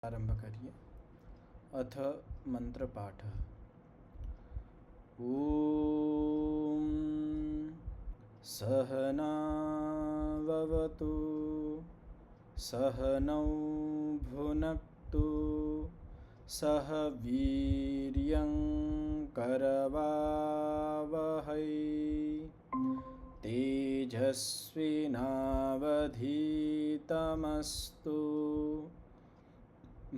आरंभ करिए। अथ मंत्रपाठः। ॐ सहनाववतु सहनौ भुनक्तु सह वीर्यं करवावहै तेजस्विनावधीतमस्तु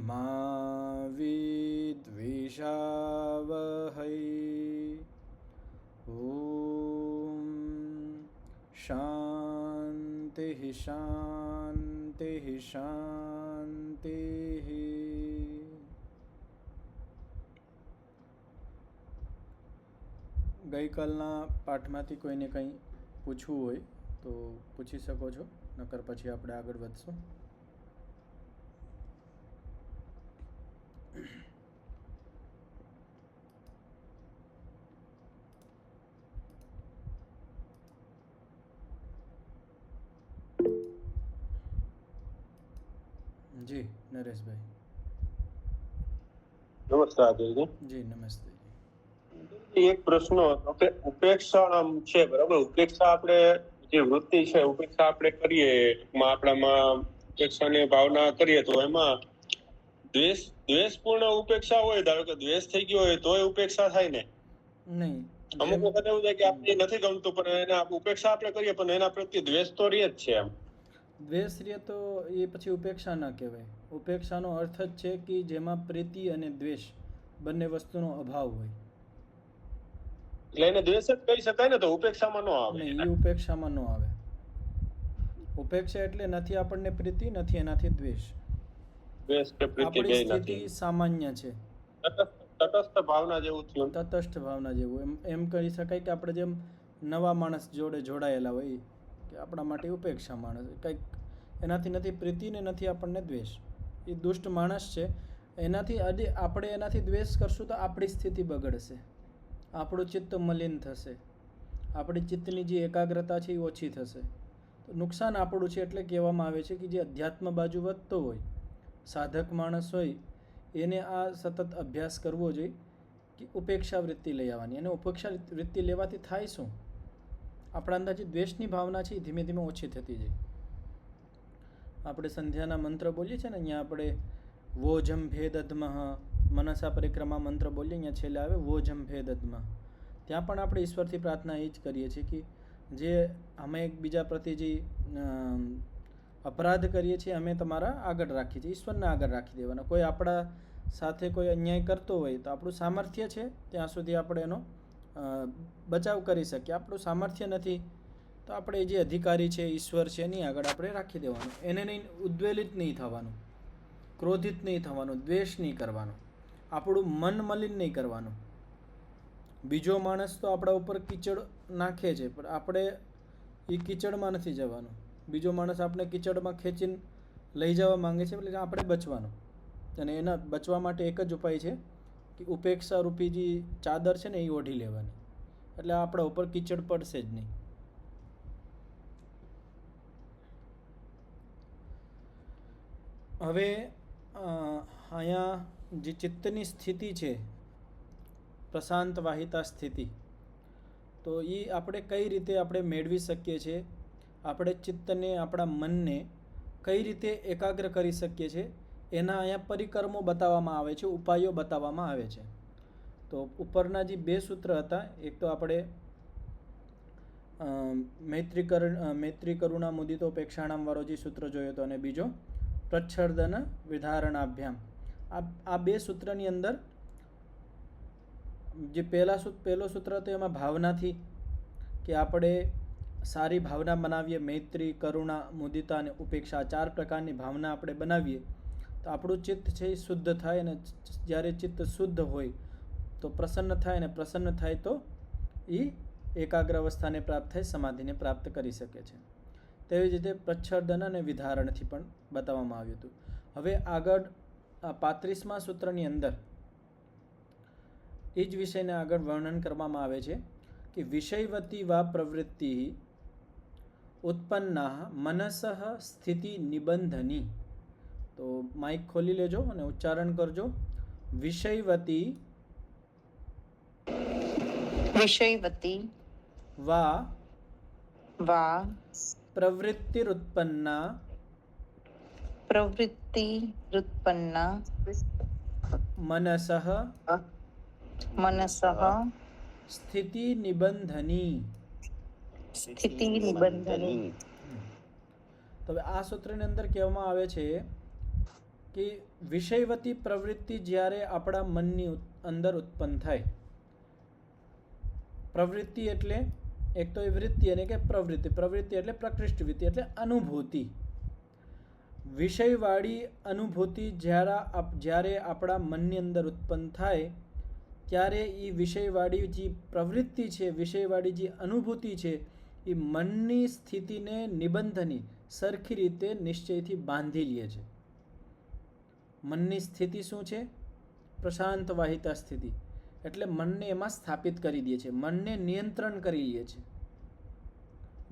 मा विद्विषावहै। ॐ शान्तिः शान्तिः शान्तिः। ગઈકાલના પાઠમાંથી કોઈને કંઈ પૂછવું હોય તો પૂછી શકો છો, નકર પછી આપણે આગળ વધશું. જી નરેશભાઈ. નમસ્કાર આચાર્યજી. જી નમસ્તે. એક પ્રશ્ન હતો કે ઉપેક્ષા આમ છે, બરાબર? ઉપેક્ષા આપણે જે વૃત્તિ છે, ઉપેક્ષા આપણે કરીએ, ટૂંકમાં આપણામાં ઉપેક્ષાની ભાવના કરીએ તો એમાં દ્વેષપૂર્ણ ઉપેક્ષા હોય, ધારો કે દ્વેષ થઈ ગયો હોય તોય ઉપેક્ષા થાય ને? નહીં, અમુક વખત એવું થાય કે આપણે નથી ગમતું પણ એના ઉપેક્ષા આપણે કરીએ પણ એના પ્રત્યે દ્વેષ તો રહે જ છે. એમ દ્વેષ રહે તો એ પછી ઉપેક્ષા ન કહેવાય. ઉપેક્ષાનો અર્થ જ છે કે જેમાં પ્રીતિ અને દ્વેષ બંને વસ્તુનો અભાવ હોય. એટલે એને દ્વેષ જ કહી શકાય ને, તો ઉપેક્ષામાં ન આવે. નહીં, એ ઉપેક્ષામાં ન આવે. ઉપેક્ષા એટલે નથી આપણને પ્રીતિ, નથી એનાથી દ્વેષ. દ્વેષ કે પ્રીતિ આપણી બે સ્થિતિ નથી, સામાન્ય છે, તટસ્થ ભાવના જેવું થયું. તટસ્થ ભાવના જેવું. એમ કહી શકાય કે આપણે જેમ નવા માણસ જોડે જોડાયેલા હોય કે આપણા માટે ઉપેક્ષા માણસ, કંઈક એનાથી નથી પ્રીતિ ને નથી આપણને દ્વેષ. એ દુષ્ટ માણસ છે, એનાથી આપણે એનાથી દ્વેષ કરશું તો આપણી સ્થિતિ બગડશે, આપણું ચિત્ત મલિન થશે, આપણી ચિત્તની જે એકાગ્રતા છે એ ઓછી થશે. તો નુકસાન આપણું છે. એટલે કહેવામાં આવે છે કે જે અધ્યાત્મ બાજુ વધતો હોય, સાધક માણસ હોય, એને આ સતત અભ્યાસ કરવો જોઈએ કે ઉપેક્ષા વૃત્તિ લઈ આવવાની. અને ઉપેક્ષા વૃત્તિ લેવાથી થાય શું? આપણા અંદર જે દ્વેષની ભાવના છે એ ધીમે ધીમે ઓછી થતી જાય. આપણે સંધ્યાના મંત્ર બોલીએ છીએ ને, અહીંયા આપણે વોજમ ભેદધમઃ મનસા પરિક્રમા મંત્ર બોલીએ, અહીંયા છેલ્લે આવે વોજમ ભેદધમઃ. ત્યાં પણ આપણે ઈશ્વરથી પ્રાર્થના એ જ કરીએ છીએ કે જે અમે એકબીજા પ્રત્યે જે અપરાધ કરીએ છીએ અમે તમારા આગળ રાખીએ છીએ, ઈશ્વરના આગળ રાખી દેવાના. કોઈ આપણા સાથે કોઈ અન્યાય કરતો હોય તો આપણું સામર્થ્ય છે ત્યાં સુધી આપણે એનો બચાવ કરી શકીએ. આપણું સામર્થ્ય નથી તો આપણે જે અધિકારી છે, ઈશ્વર છે, એની આગળ આપણે રાખી દેવાનું. એને નહીં, ઉદ્વેલિત નહીં થવાનું, ક્રોધિત નહીં થવાનું, દ્વેષ નહીં કરવાનો, આપણું મન મલિન નહીં કરવાનું. બીજો માણસ તો આપણા ઉપર કીચડ નાખે છે પણ આપણે એ કીચડમાં નથી જવાનું. બીજો માણસ આપણે કીચડમાં ખેંચીને લઈ જવા માંગે છે, એટલે આપણે બચવાનું. અને એના બચવા માટે એક જ ઉપાય છે કે ઉપેક્ષા રૂપી જે ચાદર છે ને એ ઓઢી લેવાની, એટલે આપણા ઉપર કીચડ પડશે જ નહીં. હવે અહીંયા જે ચિત્તની સ્થિતિ છે, પ્રશાંત વાહિતા સ્થિતિ, તો એ આપણે કઈ રીતે આપણે મેળવી શકીએ છીએ? આપણે ચિત્તને, આપણા મનને કઈ રીતે એકાગ્ર કરી શકીએ છીએ એના અહીંયા પરિકર્મો બતાવવામાં આવે છે, ઉપાયો બતાવવામાં આવે છે. તો ઉપરના જે બે સૂત્ર હતા, એક તો આપણે મૈત્રી કરુણા મુદિતોપેક્ષાણામ વાળો જે સૂત્ર જોયો હતો, અને બીજો પ્રચ્છર્દન વિધારણાભ્યામ. આ બે સૂત્રની અંદર જે પહેલો સૂત્ર હતો એમાં ભાવનાથી કે આપણે સારી ભાવના બનાવીએ, મૈત્રી, કરુણા, મુદિતા અને ઉપેક્ષા, આ 4 પ્રકારની ભાવના આપણે બનાવીએ તો આપણું ચિત્ત છે એ શુદ્ધ થાય. અને જ્યારે ચિત્ત શુદ્ધ હોય તો પ્રસન્ન થાય, અને પ્રસન્ન થાય તો એ એકાગ્ર અવસ્થાને પ્રાપ્ત થાય, સમાધિને પ્રાપ્ત કરી શકે છે. તેવી જ રીતે પ્રચ્છર્દન અને વિધારણથી પણ બતાવવામાં આવ્યું હતું. હવે આગળ 35મા સૂત્રની અંદર એ જ વિષયને આગળ વર્ણન કરવામાં આવે છે कि विषयवती वा प्रवृत्ति उत्पन्ना मनसः स्थिति निबंधनी તો માઇક ખોલી લેજો અને ઉચ્ચારણ કરજો. વિષયવતી વિષયવતી વા વા પ્રવૃત્તિરુત્પન્ના પ્રવૃત્તિરુત્પન્ના મનસઃ મનસઃ સ્થિતિ નિબંધની. સ્થિતિનિબંધની. તો હવે આ સૂત્રની અંદર કહેવામાં આવે છે કે વિષયવતી પ્રવૃત્તિ જ્યારે આપણા મનની અંદર ઉત્પન્ન થાય. પ્રવૃત્તિ એટલે એક તો એ વૃત્તિ અને કે પ્રવૃત્તિ. પ્રવૃત્તિ એટલે પ્રકૃષ્ટ વૃત્તિ એટલે અનુભૂતિ. વિષયવાળી અનુભૂતિ જ્યારે આપણા મનની અંદર ઉત્પન્ન થાય ત્યારે એ વિષયવાળી જે પ્રવૃત્તિ છે, વિષયવાળી જે અનુભૂતિ છે, એ મનની સ્થિતિને નિબંધની સરખી રીતે નિશ્ચયથી બાંધી લે છે. મનની સ્થિતિ શું છે? પ્રશાંત વાહિતા સ્થિતિ. એટલે મનને એમાં સ્થાપિત કરી દે છે, મનને નિયંત્રણ કરી લે છે.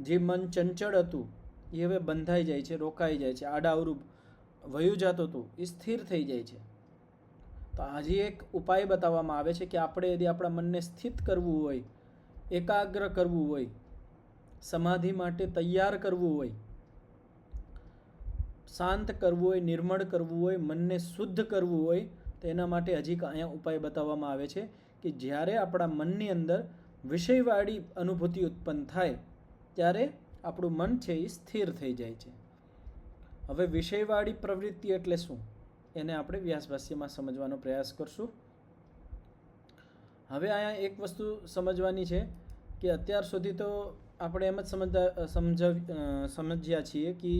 જે મન ચંચળ હતું એ હવે બંધાઈ જાય છે, રોકાઈ જાય છે. આડાઅવરું વયું જતું હતું એ સ્થિર થઈ જાય છે. તો આજે એક ઉપાય બતાવવામાં આવે છે કે આપણે यदि આપણા મનને સ્થિત કરવું હોય, એકાગ્ર કરવું હોય, સમાધિ માટે તૈયાર કરવું હોય, શાંત કરવું હોય, નિર્મળ કરવું હોય, મનને શુદ્ધ કરવું હોય, તો એના માટે હજી અહીંયા ઉપાય બતાવવામાં આવે છે કે જ્યારે આપણા મનની અંદર વિષયવાળી અનુભૂતિ ઉત્પન્ન થાય ત્યારે આપણું મન છે એ સ્થિર થઈ જાય છે. હવે વિષયવાળી પ્રવૃત્તિ એટલે શું એને આપણે વ્યાસભાષ્યમાં સમજવાનો પ્રયાસ કરશું. હવે અહીંયા એક વસ્તુ સમજવાની છે કે અત્યાર સુધી તો આપણે એમ જ સમજ્યા છીએ કે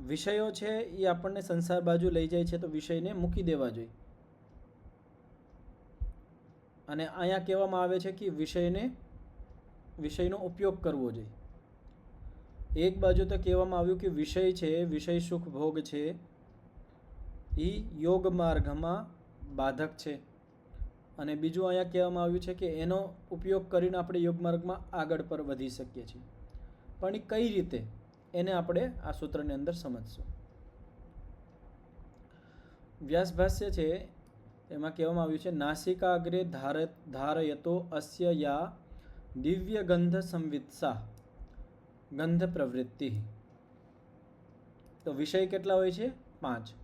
વિષયો છે એ આપણને સંસાર બાજુ લઈ જાય છે તો વિષયને મૂકી દેવા જોઈએ. અને અહીંયા કહેવામાં આવે છે કે વિષયનો ઉપયોગ કરવો જોઈએ. એક બાજુ તો કહેવામાં આવ્યું કે વિષય છે, વિષય સુખ ભોગ છે, એ યોગ માર્ગમાં બાધક છે. અને બીજું અહીંયા કહેવામાં આવ્યું છે કે એનો ઉપયોગ કરીને આપણે યોગ માર્ગમાં આગળ પર વધી શકીએ છીએ. પણ એ કઈ રીતે એને આપણે આ સૂત્રની અંદર સમજશું. વ્યાસભાષ્ય છે એમાં કહેવામાં આવ્યું છે નાસિકાગ્રે ધારયતો અસ્ય યા દિવ્ય ગંધ સંવિત્સા ગંધ પ્રવૃત્તિ. તો વિષય કેટલા હોય છે? 5.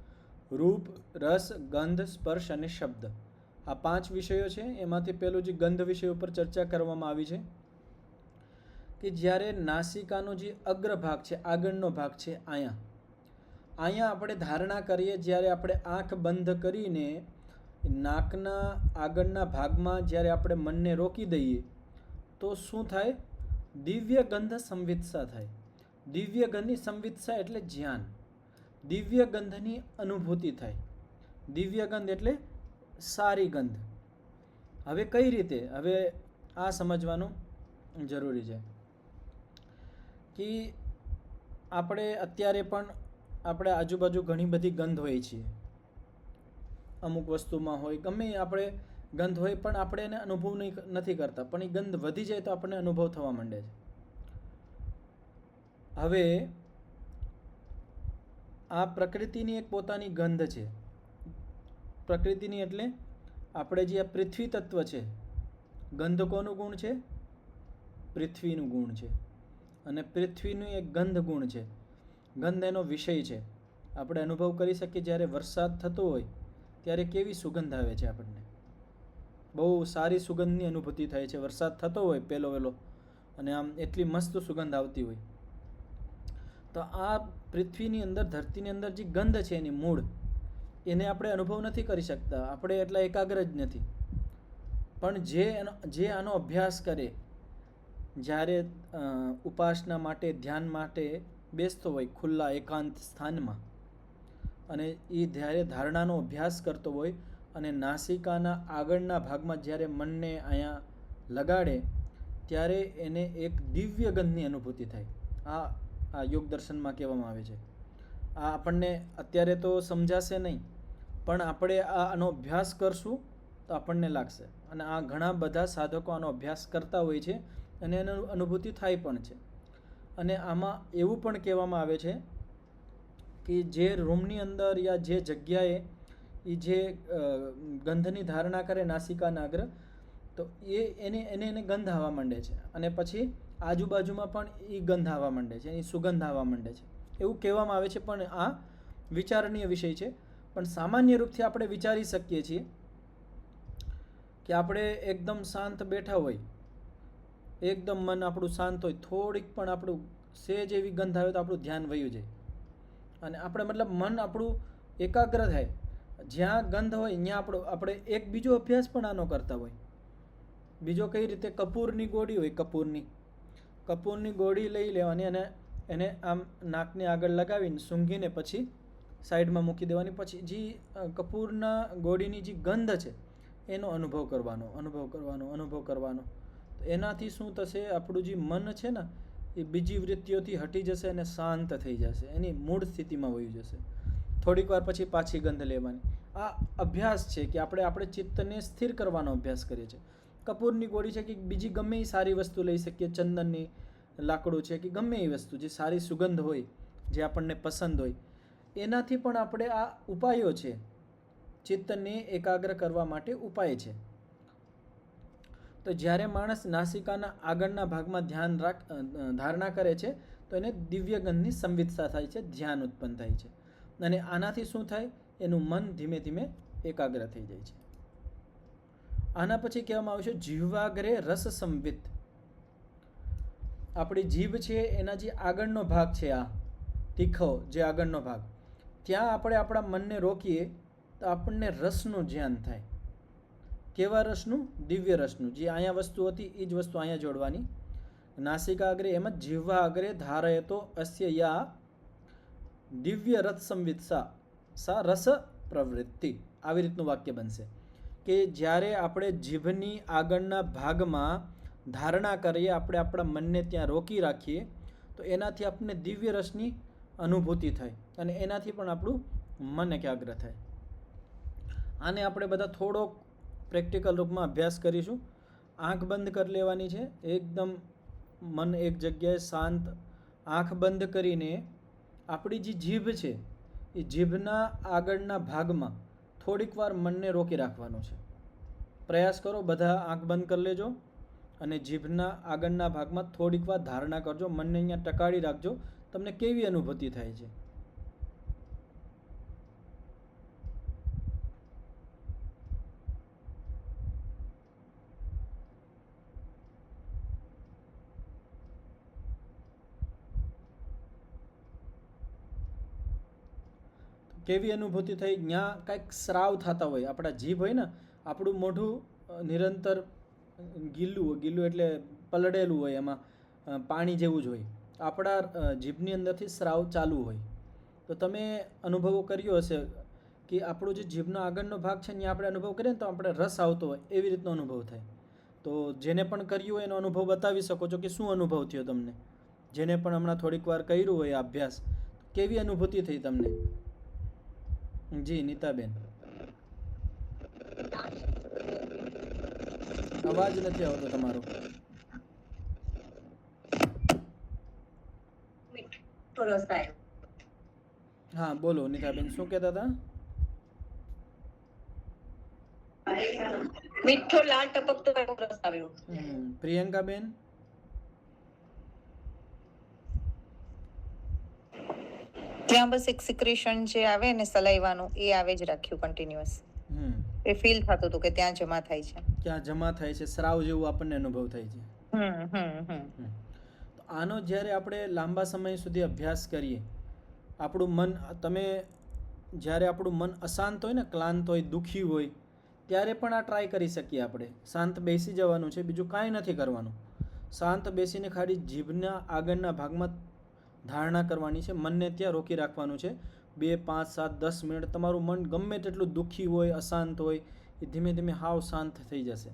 રૂપ, રસ, ગંધ, સ્પર્શ અને શબ્દ. આ 5 વિષયો છે. એમાંથી પેલું જે ગંધ વિષય ઉપર ચર્ચા કરવામાં આવી છે કે જ્યારે નાસિકાનો જે અગ્રભાગ છે, આગળનો ભાગ છે, અહીંયા આપણે ધારણા કરીએ, જ્યારે આપણે આંખ બંધ કરીને નાકના આગળના ભાગમાં જ્યારે આપણે મનને રોકી દઈએ તો શું થાય? દિવ્ય ગંધ સંવિત્સા થાય. દિવ્ય ગંધની સંવિત્સા એટલે જ્ઞાન. દિવ્ય ગંધની અનુભૂતિ થાય. દિવ્ય ગંધ એટલે સારી ગંધ. હવે કઈ રીતે? હવે આ સમજવાનું જરૂરી છે કે આપણે અત્યારે પણ આપણે આજુબાજુ ઘણી બધી ગંધ હોય છે. અમુક વસ્તુમાં હોય, ગમે આપણે ગંધ હોય પણ આપણે એને અનુભવ નથી કરતા, પણ એ ગંધ વધી જાય તો આપણને અનુભવ થવા માંડે છે. હવે આ પ્રકૃતિની એક પોતાની ગંધ છે. પ્રકૃતિની એટલે આપણે જે આ પૃથ્વી તત્વ છે, ગંધ કોનું ગુણ છે? પૃથ્વીનું ગુણ છે. અને પૃથ્વીનું એક ગંધ ગુણ છે. ગંધ એનો વિષય છે. આપણે અનુભવ કરી શકીએ જ્યારે વરસાદ થતો હોય ત્યારે કેવી સુગંધ આવે છે. આપણને બહુ સારી સુગંધની અનુભૂતિ થાય છે. વરસાદ થતો હોય પહેલો વહેલો અને આમ એટલી મસ્ત સુગંધ આવતી હોય. તો આ પૃથ્વીની અંદર, ધરતીની અંદર જે ગંધ છે એની મૂળ, એને આપણે અનુભવ નથી કરી શકતા. આપણે એટલા એકાગ્ર જ નથી. પણ જે આનો અભ્યાસ કરે, જ્યારે ઉપાસના માટે, ધ્યાન માટે બેસતો હોય ખુલ્લા એકાંત સ્થાનમાં, અને એ જ્યારે ધારણાનો અભ્યાસ કરતો હોય અને નાસિકાના આગળના ભાગમાં જ્યારે મનને અહીંયા લગાડે ત્યારે એને એક દિવ્ય ગંધની અનુભૂતિ થાય. આ યોગ દર્શનમાં કહેવામાં આવે છે. આ આપણને અત્યારે તો સમજાશે નહીં, પણ આપણે આનો અભ્યાસ કરશું તો આપણને લાગશે. અને આ ઘણા બધા સાધકો આનો અભ્યાસ કરતા હોય છે અને એની અનુભૂતિ થાય પણ છે. અને આમાં એવું પણ કહેવામાં આવે છે કે જે રૂમની અંદર યા જે જગ્યાએ એ જે ગંધની ધારણા કરે નાસિકાના અગ્ર, તો એને ગંધ આવવા માંડે છે, અને પછી આજુબાજુમાં પણ એ ગંધ આવવા માંડે છે, એની સુગંધ આવવા માંડે છે, એવું કહેવામાં આવે છે. પણ આ વિચારણીય વિષય છે. પણ સામાન્ય રૂપથી આપણે વિચારી શકીએ છીએ કે આપણે એકદમ શાંત બેઠા હોય, એકદમ મન આપણું શાંત હોય, થોડીક પણ આપણું સહેજ એવી ગંધ આવે તો આપણું ધ્યાન વયું જાય, અને આપણે મતલબ મન આપણું એકાગ્ર થાય. જ્યાં ગંધ હોય ત્યાં આપણે એક બીજો અભ્યાસ પણ આનો કરતા હોય. બીજો કઈ રીતે, કપૂરની ગોળી હોય, કપૂરની ગોળી લઈ લેવાની અને એને આમ નાકને આગળ લગાવીને સૂંઘીને પછી સાઈડમાં મૂકી દેવાની. પછી જે કપૂરના ગોળીની જે ગંધ છે એનો અનુભવ કરવાનો. તો એનાથી શું થશે, આપણું જે મન છે ને એ બીજી વૃત્તિઓથી હટી જશે અને શાંત થઈ જશે, એની મૂળ સ્થિતિમાં વહી જશે. થોડીક વાર પછી પાછી ગંધ લેવાની. આ અભ્યાસ છે કે આપણે ચિત્તને સ્થિર કરવાનો અભ્યાસ કરીએ છીએ. કપૂરની ગોળી છે કે બીજી ગમે એ સારી વસ્તુ લઈ શકીએ, ચંદનની લાકડું છે કે ગમે એ વસ્તુ જે સારી સુગંધ હોય, જે આપણને પસંદ હોય, એનાથી પણ આપણે આ ઉપાયો છે, ચિત્તને એકાગ્ર કરવા માટે ઉપાય છે. તો જ્યારે માણસ નાસિકાના આગળના ભાગમાં ધારણા કરે છે તો એને દિવ્ય ગંધની સંવિતતા થાય છે, ધ્યાન ઉત્પન્ન થાય છે, અને આનાથી શું થાય, એનું મન ધીમે ધીમે એકાગ્ર થઈ જાય છે. આના પછી કહેવામાં આવે છે જીહ્વાગ્રે રસ સંવિત. આપણી જીભ છે એના જે આગળનો ભાગ છે, આ તીખો જે આગળનો ભાગ, ત્યાં આપણે આપણા મનને રોકીએ તો આપણને રસનું જ્ઞાન થાય. કેવા રસનું? દિવ્ય રસનું. જે અહીંયા વસ્તુ હતી એ જ વસ્તુ અહીંયા જોડવાની. નાસિકાગ્રે એમ જ જીહ્વા અગ્રે ધારયતો અસ્ય યા દિવ્ય રસ સંવિત સા રસ પ્રવૃત્તિ. આવી રીતનું વાક્ય બનશે કે જ્યારે આપણે જીભની આગળના ભાગમાં ધારણા કરીએ, આપણે આપણા મનને ત્યાં રોકી રાખીએ તો એનાથી આપણને દિવ્ય રસની અનુભૂતિ થાય અને એનાથી પણ આપણું મન એકાગ્ર થાય. આને આપણે બધા થોડોક પ્રેક્ટિકલ રૂપમાં અભ્યાસ કરીશું. આંખ બંધ કરી લેવાની છે, એકદમ મન એક જગ્યાએ શાંત, આંખ બંધ કરીને આપણી જે જીભ છે એ જીભના આગળના ભાગમાં થોડીક વાર મનને રોકી રાખવાનું છે. પ્રયાસ કરો, બધા આંખ બંધ કરી લેજો અને જીભના આગળના ભાગમાં થોડીક વાર ધારણા કરજો, મનને અહીંયા ટકાવી રાખજો. તમને કેવી અનુભૂતિ થાય છે? કેવી અનુભૂતિ થઈ? ત્યાં કાંઈક સ્રાવ થતા હોય, આપણા જીભ હોય ને, આપણું મોઢું નિરંતર ગીલું એટલે પલળેલું હોય, એમાં પાણી જેવું જ હોય, આપણા જીભની અંદરથી સ્રાવ ચાલુ હોય. તો તમે અનુભવો કર્યો હશે કે આપણો જે જીભનો આગળનો ભાગ છે ત્યાં આપણે અનુભવ કરીએ ને તો આપણે રસ આવતો હોય એવી રીતનો અનુભવ થાય. તો જેને પણ કર્યું હોય એનો અનુભવ બતાવી શકો છો કે શું અનુભવ થયો તમને, જેને પણ હમણાં થોડીક વાર કર્યું હોય આ અભ્યાસ, કેવી અનુભૂતિ થઈ તમને? જી નીતાબેન, અવાજ નથી આવતો તમારો. હા બોલો નીતાબેન, શું કહેતા હતા? મીઠો લાળ ટપકતો એવો રસ આવ્યો. પ્રિયંકાબેન? ત્યાં બસ એક સિક્રેશન જે આવે ને સલાઈવાનું, એ આવે જ રાખ્યું કન્ટિન્યુઅસ. એ ફીલ થતું હતું કે ત્યાં જમા થાય છે, ક્યાં જમા થાય છે, સ્રાવ જેવું આપણને અનુભવ થાય છે. આનો જ્યારે આપણે લાંબા સમય સુધી અભ્યાસ કરીએ, આપણું મન, તમે જ્યારે આપણું મન અશાંત હોય ને, ક્લાંત હોય, દુઃખી હોય, ત્યારે પણ આ ટ્રાય કરી શકીએ આપણે. શાંત બેસી જવાનું છે, બીજું કાંઈ નથી કરવાનું. શાંત બેસીને ખાલી જીભના આગળના ભાગમાં ધારણા કરવાની છે, મનને ત્યાં રોકી રાખવાનું છે. 2, 5, 7, 10 મિનિટ તમારું મન ગમે તેટલું દુઃખી હોય, અશાંત હોય, એ ધીમે ધીમે હાવ શાંત થઈ જશે.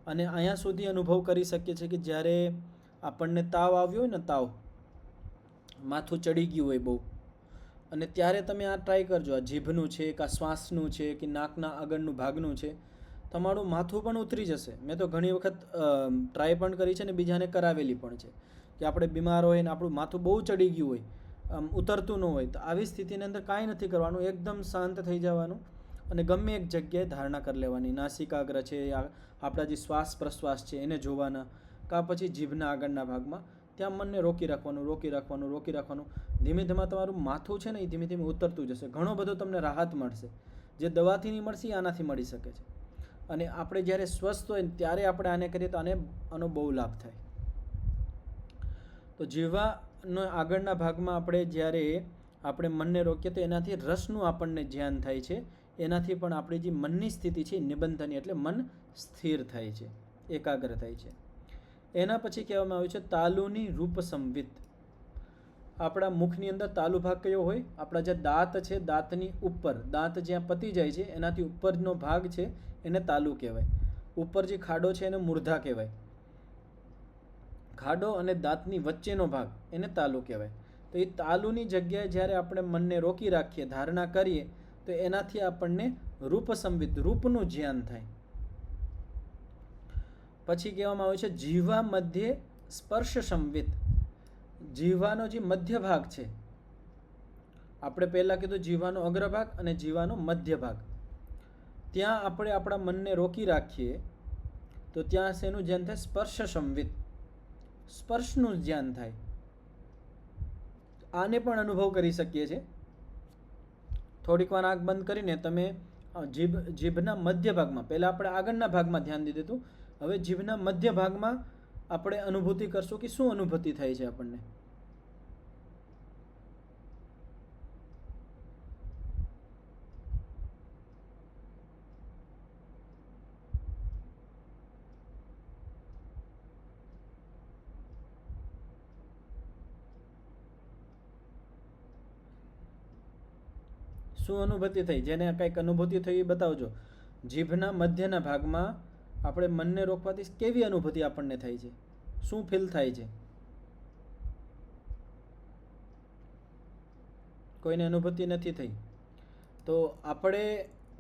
અને અહીંયા સુધી અનુભવ કરી શકીએ છીએ કે જ્યારે આપણને તાવ આવ્યો હોય ને, તાવ, માથું ચડી ગયું હોય બહુ, અને ત્યારે તમે આ ટ્રાય કરજો. આ જીભનું છે કે આ શ્વાસનું છે કે નાકના આગળનું ભાગનું છે, તમારું માથું પણ ઉતરી જશે. મેં તો ઘણી વખત ટ્રાય પણ કરી છે ને બીજાને કરાવેલી પણ છે કે આપણે બીમાર હોય ને આપણું માથું બહુ ચડી ગયું હોય ઉતરતું ન હોય તો આવી સ્થિતિની અંદર કાંઈ નથી કરવાનું, એકદમ શાંત થઈ જવાનું અને ગમે એક જગ્યાએ ધારણા કરી લેવાની. નાસિકાગ્ર છે, આપણા જે શ્વાસ પ્રશ્વાસ છે એને જોવાના, કાં પછી જીભના આગળના ભાગમાં ત્યાં મનને રોકી રાખવાનું. ધીમે ધીમે તમારું માથું છે ને એ ધીમે ધીમે ઉતરતું જશે. ઘણો બધો તમને રાહત મળશે, જે દવાથી નહીં મળશે એ આનાથી મળી શકે છે. અને આપણે જ્યારે સ્વસ્થ હોય ત્યારે આપણે આને કરીએ તો આનો બહુ લાભ થાય. તો જીહ્વાનો આગળના ભાગમાં આપણે જ્યારે આપણે મનને રોકીએ તો એનાથી રસનું આપણને ધ્યાન થાય છે. એનાથી પણ આપણી જે મનની સ્થિતિ છે નિબંધની, એટલે મન સ્થિર થાય છે, એકાગ્ર થાય છે. એના પછી કહેવામાં આવ્યું છે તાલુની રૂપ સંવિત. આપણા મુખની અંદર તાલુ ભાગ કયો હોય? આપણા જે દાંત છે, દાંતની ઉપર, દાંત જ્યાં પતી જાય છે એનાથી ઉપરનો ભાગ છે એને તાલુ કહેવાય. ઉપર જે ખાડો છે એને મૂર્ધા કહેવાય. ખાડો અને દાંતની વચ્ચેનો ભાગ એને તાલુ કહેવાય. તો એ તાલુની જગ્યાએ જ્યારે આપણે મનને રોકી રાખીએ, ધારણા કરીએ, તો એનાથી આપણને રૂપ સંવિત, રૂપનું જ્ઞાન થાય. પછી કહેવામાં આવ્યું છે જીહ્વા મધ્યે સ્પર્શ સંવિત. જીહ્વાનો જે મધ્ય ભાગ છે, આપણે પહેલાં કીધું જીહ્વાનો અગ્રભાગ અને જીહ્વાનો મધ્ય ભાગ, ત્યાં આપણે આપણા મનને રોકી રાખીએ તો ત્યાં શેનું ધ્યાન થાય? સ્પર્શ સંવિત, સ્પર્શનું ધ્યાન થાય. આને પણ અનુભવ કરી શકીએ છીએ. થોડીક વાર આંખ બંધ કરીને તમે જીભના મધ્ય ભાગમાં, પહેલાં આપણે આગળના ભાગમાં ધ્યાન દીધું હતું, હવે જીભના મધ્ય ભાગમાં આપણે અનુભૂતિ કરશું કે શું અનુભૂતિ થાય છે આપણને. શું અનુભૂતિ થઈ? જેને કંઈક અનુભૂતિ થઈ એ બતાવજો. જીભના મધ્યના ભાગમાં આપણે મનને રોકવાથી કેવી અનુભૂતિ આપણને થાય છે? શું ફીલ થાય છે? કોઈને અનુભૂતિ નથી થઈ તો આપણે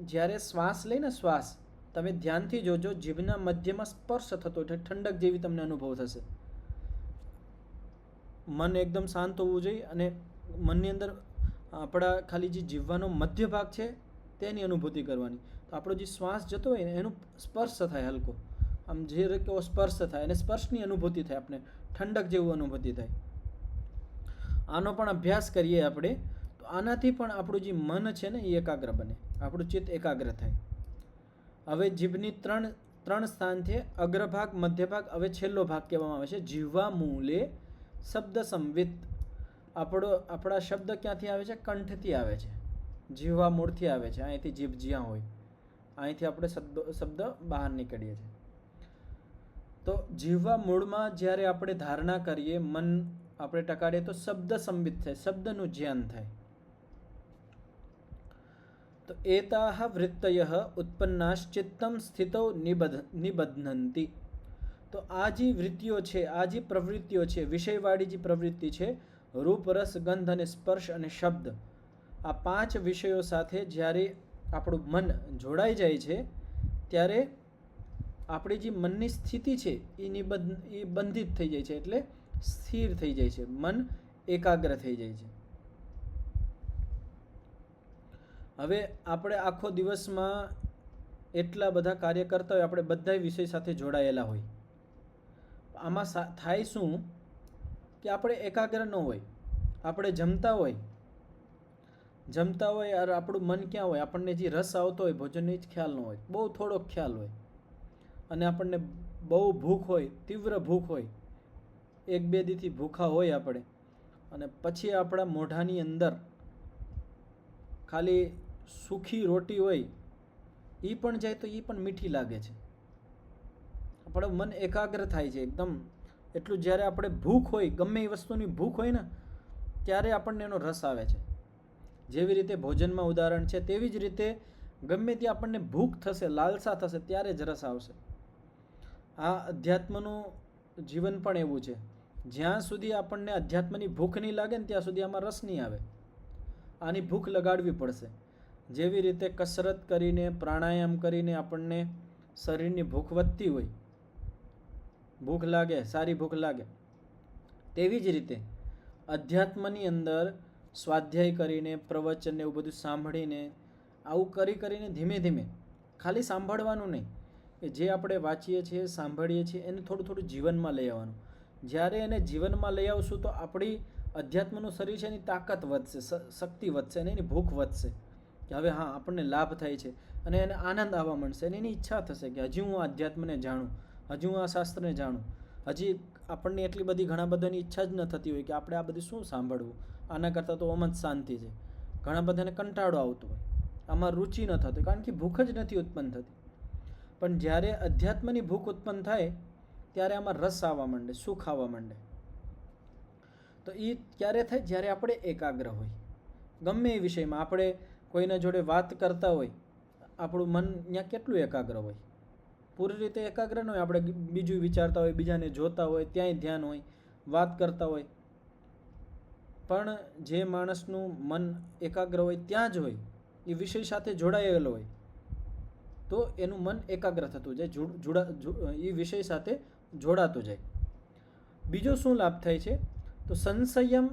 જ્યારે શ્વાસ લઈને, શ્વાસ તમે ધ્યાનથી જોજો, જીભના મધ્યમાં સ્પર્શ થતો એટલે ઠંડક જેવી તમને અનુભવ થશે. મન એકદમ શાંત હોવું જોઈએ અને મનની અંદર આપણા ખાલી જે જીવવાનો મધ્ય ભાગ છે તેની અનુભૂતિ કરવાની. તો આપણો જે શ્વાસ જતો હોય ને એનો સ્પર્શ થાય, હલકો આમ જે કેવો સ્પર્શ થાય અને સ્પર્શની અનુભૂતિ થાય, આપણે ઠંડક જેવું અનુભૂતિ થાય. આનો પણ અભ્યાસ કરીએ આપણે તો આનાથી પણ આપણું જે મન છે ને એ એકાગ્ર બને, આપણું ચિત્ત એકાગ્ર થાય. હવે જીભની ત્રણ સ્થાન છે, અગ્રભાગ, મધ્ય ભાગ, હવે છેલ્લો ભાગ કહેવામાં આવે છે જીહ્વા મૂલે શબ્દ સંવિત. આપણા શબ્દ ક્યાંથી આવે છે? કંઠથી આવે છે, જીહ્વા મૂળથી આવે છે. અહીંથી જીભ જ્યાં હોય અહીંથી આપણે શબ્દ બહાર નીકળીએ છીએ. તો જીહ્વા મૂળમાં જ્યારે આપણે ધારણા કરીએ, મન આપણે ટકાડીએ તો શબ્દ સંવિત થાય, શબ્દનું જ્ઞાન થાય. તો એતાહ વૃત્તયઃ ઉત્પન્નાશ્ચિત્તમ સ્થિતૌ નિબધ્નન્તિ. તો આ જે વૃત્તિઓ છે, આ જે પ્રવૃત્તિઓ છે, વિષયવાળી જે પ્રવૃત્તિ છે, રૂપ, રસ, ગંધ અને સ્પર્શ અને શબ્દ, આ 5 વિષયો સાથે જ્યારે આપણું મન જોડાઈ જાય છે ત્યારે આપણી જે મનની સ્થિતિ છે એ બંધિત થઈ જાય છે, એટલે સ્થિર થઈ જાય છે, મન એકાગ્ર થઈ જાય છે. હવે આપણે આખો દિવસમાં એટલા બધા કાર્ય કરતા હોય, આપણે બધા વિષય સાથે જોડાયેલા હોય, આમાં થાય શું કે આપણે એકાગ્ર ન હોય. આપણે જમતા હોય યાર, આપણું મન ક્યાં હોય? આપણને જે રસ આવતો હોય ભોજનનો જ ખ્યાલ ન હોય, બહુ થોડોક ખ્યાલ હોય. અને આપણને બહુ ભૂખ હોય, તીવ્ર ભૂખ હોય, 1-2 દીથી ભૂખા હોય આપણે, અને પછી આપણા મોઢાની અંદર ખાલી સૂકી રોટી હોય, એ પણ જાય તો એ પણ મીઠી લાગે છે. આપણું મન એકાગ્ર થાય છે એકદમ. એટલું જ્યારે આપણે ભૂખ હોય, ગમે એ વસ્તુની ભૂખ હોય ને ત્યારે આપણને એનો રસ આવે છે. જેવી રીતે ભોજનમાં ઉદાહરણ છે, તેવી જ રીતે ગમે ત્યાં આપણને ભૂખ થશે, લાલસા થશે, ત્યારે જ રસ આવશે. આ અધ્યાત્મનું જીવન પણ એવું છે. જ્યાં સુધી આપણને અધ્યાત્મની ભૂખ નહીં લાગે ને ત્યાં સુધી આમાં રસ નહીં આવે. આની ભૂખ લગાડવી પડશે. જેવી રીતે કસરત કરીને, પ્રાણાયામ કરીને આપણને શરીરની ભૂખ વધતી હોય, ભૂખ લાગે, સારી ભૂખ લાગે, તેવી જ રીતે અધ્યાત્મની અંદર સ્વાધ્યાય કરીને, પ્રવચન એવું બધું સાંભળીને, આવું કરીને ધીમે ધીમે, ખાલી સાંભળવાનું નહીં, કે જે આપણે વાંચીએ છીએ, સાંભળીએ છીએ, એને થોડું થોડું જીવનમાં લઈ આવવાનું. જ્યારે એને જીવનમાં લઈ આવશું તો આપણી અધ્યાત્મનું શરીર છે એની તાકાત વધશે, શક્તિ વધશે અને એની ભૂખ વધશે કે હવે હા આપણને લાભ થાય છે, અને એને આનંદ આવવા માંડશે અને એની ઈચ્છા થશે કે હજી હું આધ્યાત્મને જાણું, હજી હું આ શાસ્ત્રને જાણું. હજી આપણને એટલી બધી ઘણા બધાની ઈચ્છા જ ન થતી હોય કે આપણે આ બધું શું સાંભળવું, આના કરતાં તો ઓમ જ શાંતિ છે. ઘણા બધાને કંટાળો આવતો હોય, આમાં રુચિ ન થતી, કારણ કે ભૂખ જ નથી ઉત્પન્ન થતી. પણ જ્યારે અધ્યાત્મની ભૂખ ઉત્પન્ન થાય ત્યારે આમાં રસ આવવા માંડે, સુખ આવવા માંડે. તો એ ક્યારે થાય? જ્યારે આપણે એકાગ્ર હોય. ગમે એ વિષયમાં આપણે કોઈના જોડે વાત કરતા હોય, આપણું મન ત્યાં કેટલું એકાગ્ર હોય? પૂરી રીતે એકાગ્ર ન હોય. આપણે બીજું વિચારતા હોય, બીજાને જોતા હોય, ત્યાંય ધ્યાન હોય, વાત કરતા હોય. પણ જે માણસનું મન એકાગ્ર હોય ત્યાં જ હોય, એ વિષય સાથે જોડાયેલો હોય, તો એનું મન એકાગ્ર થતું જાય, એ વિષય સાથે જોડાતું જાય. બીજો શું લાભ થાય છે? તો સંશયમ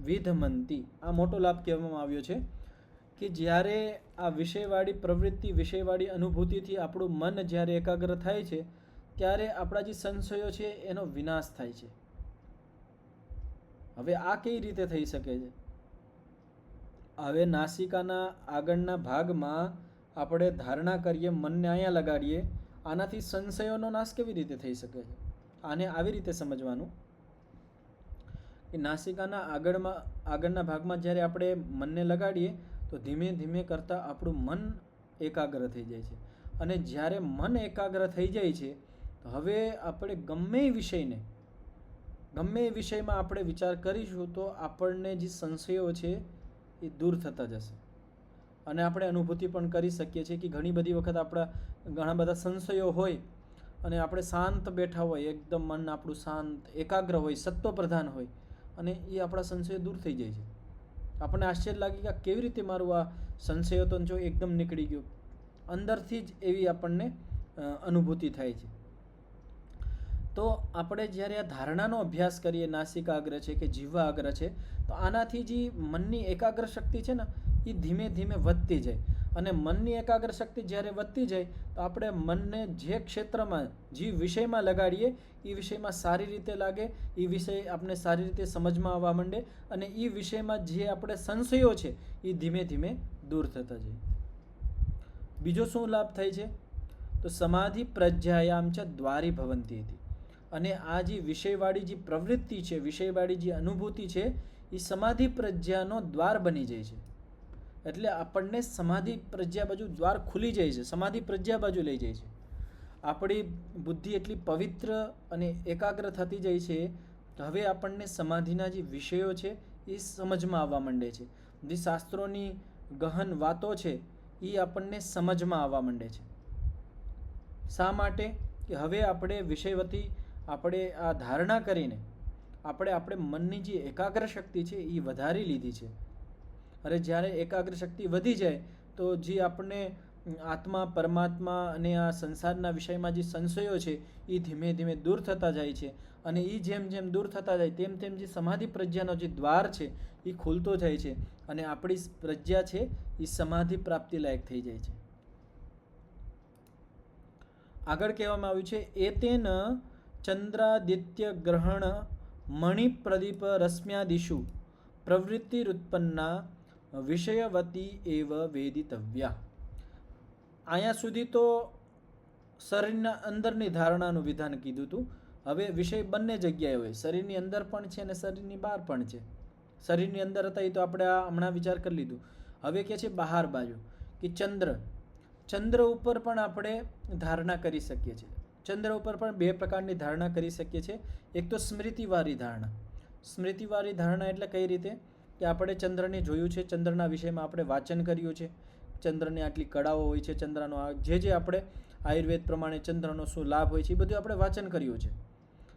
વિધમંતી. આ મોટો લાભ કહેવામાં આવ્યો છે કે જ્યારે આ વિષયવાળી પ્રવૃત્તિ, વિષયવાળી અનુભૂતિથી આપણું મન જ્યારે એકાગ્ર થાય છે ત્યારે આપણા જે સંશયો છે એનો વિનાશ થાય છે. હવે આ કઈ રીતે થઈ શકે છે? હવે નાસિકાના આગળના ભાગમાં આપણે ધારણા કરીએ, મનને અહીંયા લગાડીએ, આનાથી સંશયોનો નાશ કેવી રીતે થઈ શકે છે? આને આવી રીતે સમજવાનું કે નાસિકાના આગળના ભાગમાં જ્યારે આપણે મનને લગાડીએ તો ધીમે ધીમે કરતાં આપણું મન એકાગ્ર થઈ જાય છે. અને જ્યારે મન એકાગ્ર થઈ જાય છે તો હવે આપણે ગમે એ વિષયમાં આપણે વિચાર કરીશું તો આપણને જે સંશયો છે એ દૂર થતા જશે. અને આપણે અનુભૂતિ પણ કરી શકીએ છીએ કે ઘણી બધી વખત આપણા ઘણા બધા સંશયો હોય અને આપણે શાંત બેઠા હોય, એકદમ મન આપણું શાંત, એકાગ્ર હોય, સત્વ પ્રધાન હોય, અને એ આપણા સંશયો દૂર થઈ જાય છે. આપણને આશ્ચર્ય લાગે કે કેવી રીતે મારું આ સંશયો તો જો એકદમ નીકળી ગયો. અંદરથી જ એવી આપણને અનુભૂતિ થાય છે. તો આપણે જ્યારે આ ધારણાનો અભ્યાસ કરીએ, નાસિકાગ્ર છે કે જીવાગ્ર છે, તો આનાથી જે મનની એકાગ્ર શક્તિ છે ને એ ધીમે ધીમે વધતી જાય. અને મનની એકાગ્ર શક્તિ જ્યારે વધતી જાય તો આપણે મનને જે ક્ષેત્રમાં, જે વિષયમાં લગાડીએ એ વિષયમાં સારી રીતે લાગે, એ વિષય આપણે સારી રીતે સમજમાં આવવા માંડે, અને એ વિષયમાં જે આપણે સંશયો છે એ ધીમે ધીમે દૂર થતા જાય. બીજો શું લાભ થાય છે? તો સમાધિ પ્રજ્ઞાયામ ચ દ્વારી ભવંતી હતી. અને આ જે વિષયવાળી જે પ્રવૃત્તિ છે, વિષયવાળી જે અનુભૂતિ છે, એ સમાધિ પ્રજ્ઞાનો દ્વાર બની જાય છે. એટલે આપણને સમાધિ પ્રજ્ઞા બાજુ દ્વાર ખુલી જાય છે, સમાધિ પ્રજ્ઞા બાજુ લઈ જાય છે. આપણી બુદ્ધિ એટલી પવિત્ર અને એકાગ્ર થતી જાય છે તો હવે આપણને સમાધિના જે વિષયો છે એ સમજમાં આવવા માંડે છે. જે શાસ્ત્રોની ગહન વાતો છે એ આપણને સમજમાં આવવા માંડે છે. શા માટે? કે હવે આપણે વિષયવતી આપણે આ ધારણા કરીને આપણે મનની જે એકાગ્ર શક્તિ છે એ વધારી લીધી છે. અરે જ્યારે એકાગ્ર શક્તિ વધી જાય તો જે આપણને આત્મા, પરમાત્મા અને આ સંસારના વિષયમાં જે સંશયો છે એ ધીમે ધીમે દૂર થતા જાય છે. અને એ જેમ જેમ દૂર થતા જાય તેમ તેમ જે સમાધિ પ્રજ્ઞાનો જે દ્વાર છે એ ખુલતો જાય છે, અને આપણી પ્રજ્ઞા છે એ સમાધિ પ્રાપ્તિ લાયક થઈ જાય છે. આગળ કહેવામાં આવ્યું છે એતેન ચંદ્રાદિત્ય ગ્રહણ મણિપ્રદીપ રશ્મ્યાદિષુ પ્રવૃત્તિરુત્પન્ના વિષયવતી એવ વેદિતવ્યા. અહીંયા સુધી તો શરીરના અંદરની ધારણાનું વિધાન કીધું હતું. હવે વિષય બંને જગ્યાએ હોય, શરીરની અંદર પણ છે અને શરીરની બહાર પણ છે. શરીરની અંદર હતા એ તો આપણે આ હમણાં વિચાર કરી લીધું. હવે કે છે બહાર બાજુ કે ચંદ્ર ઉપર પણ આપણે ધારણા કરી શકીએ છીએ. ચંદ્ર ઉપર પણ બે પ્રકારની ધારણા કરી શકીએ છીએ. એક તો સ્મૃતિવાળી ધારણા. સ્મૃતિવાળી ધારણા એટલે કઈ રીતે? કે આપણે ચંદ્રને જોયું છે, ચંદ્રના વિષયમાં આપણે વાંચન કર્યું છે, ચંદ્રની આટલી કળાઓ હોય છે, ચંદ્રનો જે આપણે આયુર્વેદ પ્રમાણે ચંદ્રનો શું લાભ હોય છે એ બધું આપણે વાંચન કર્યું છે,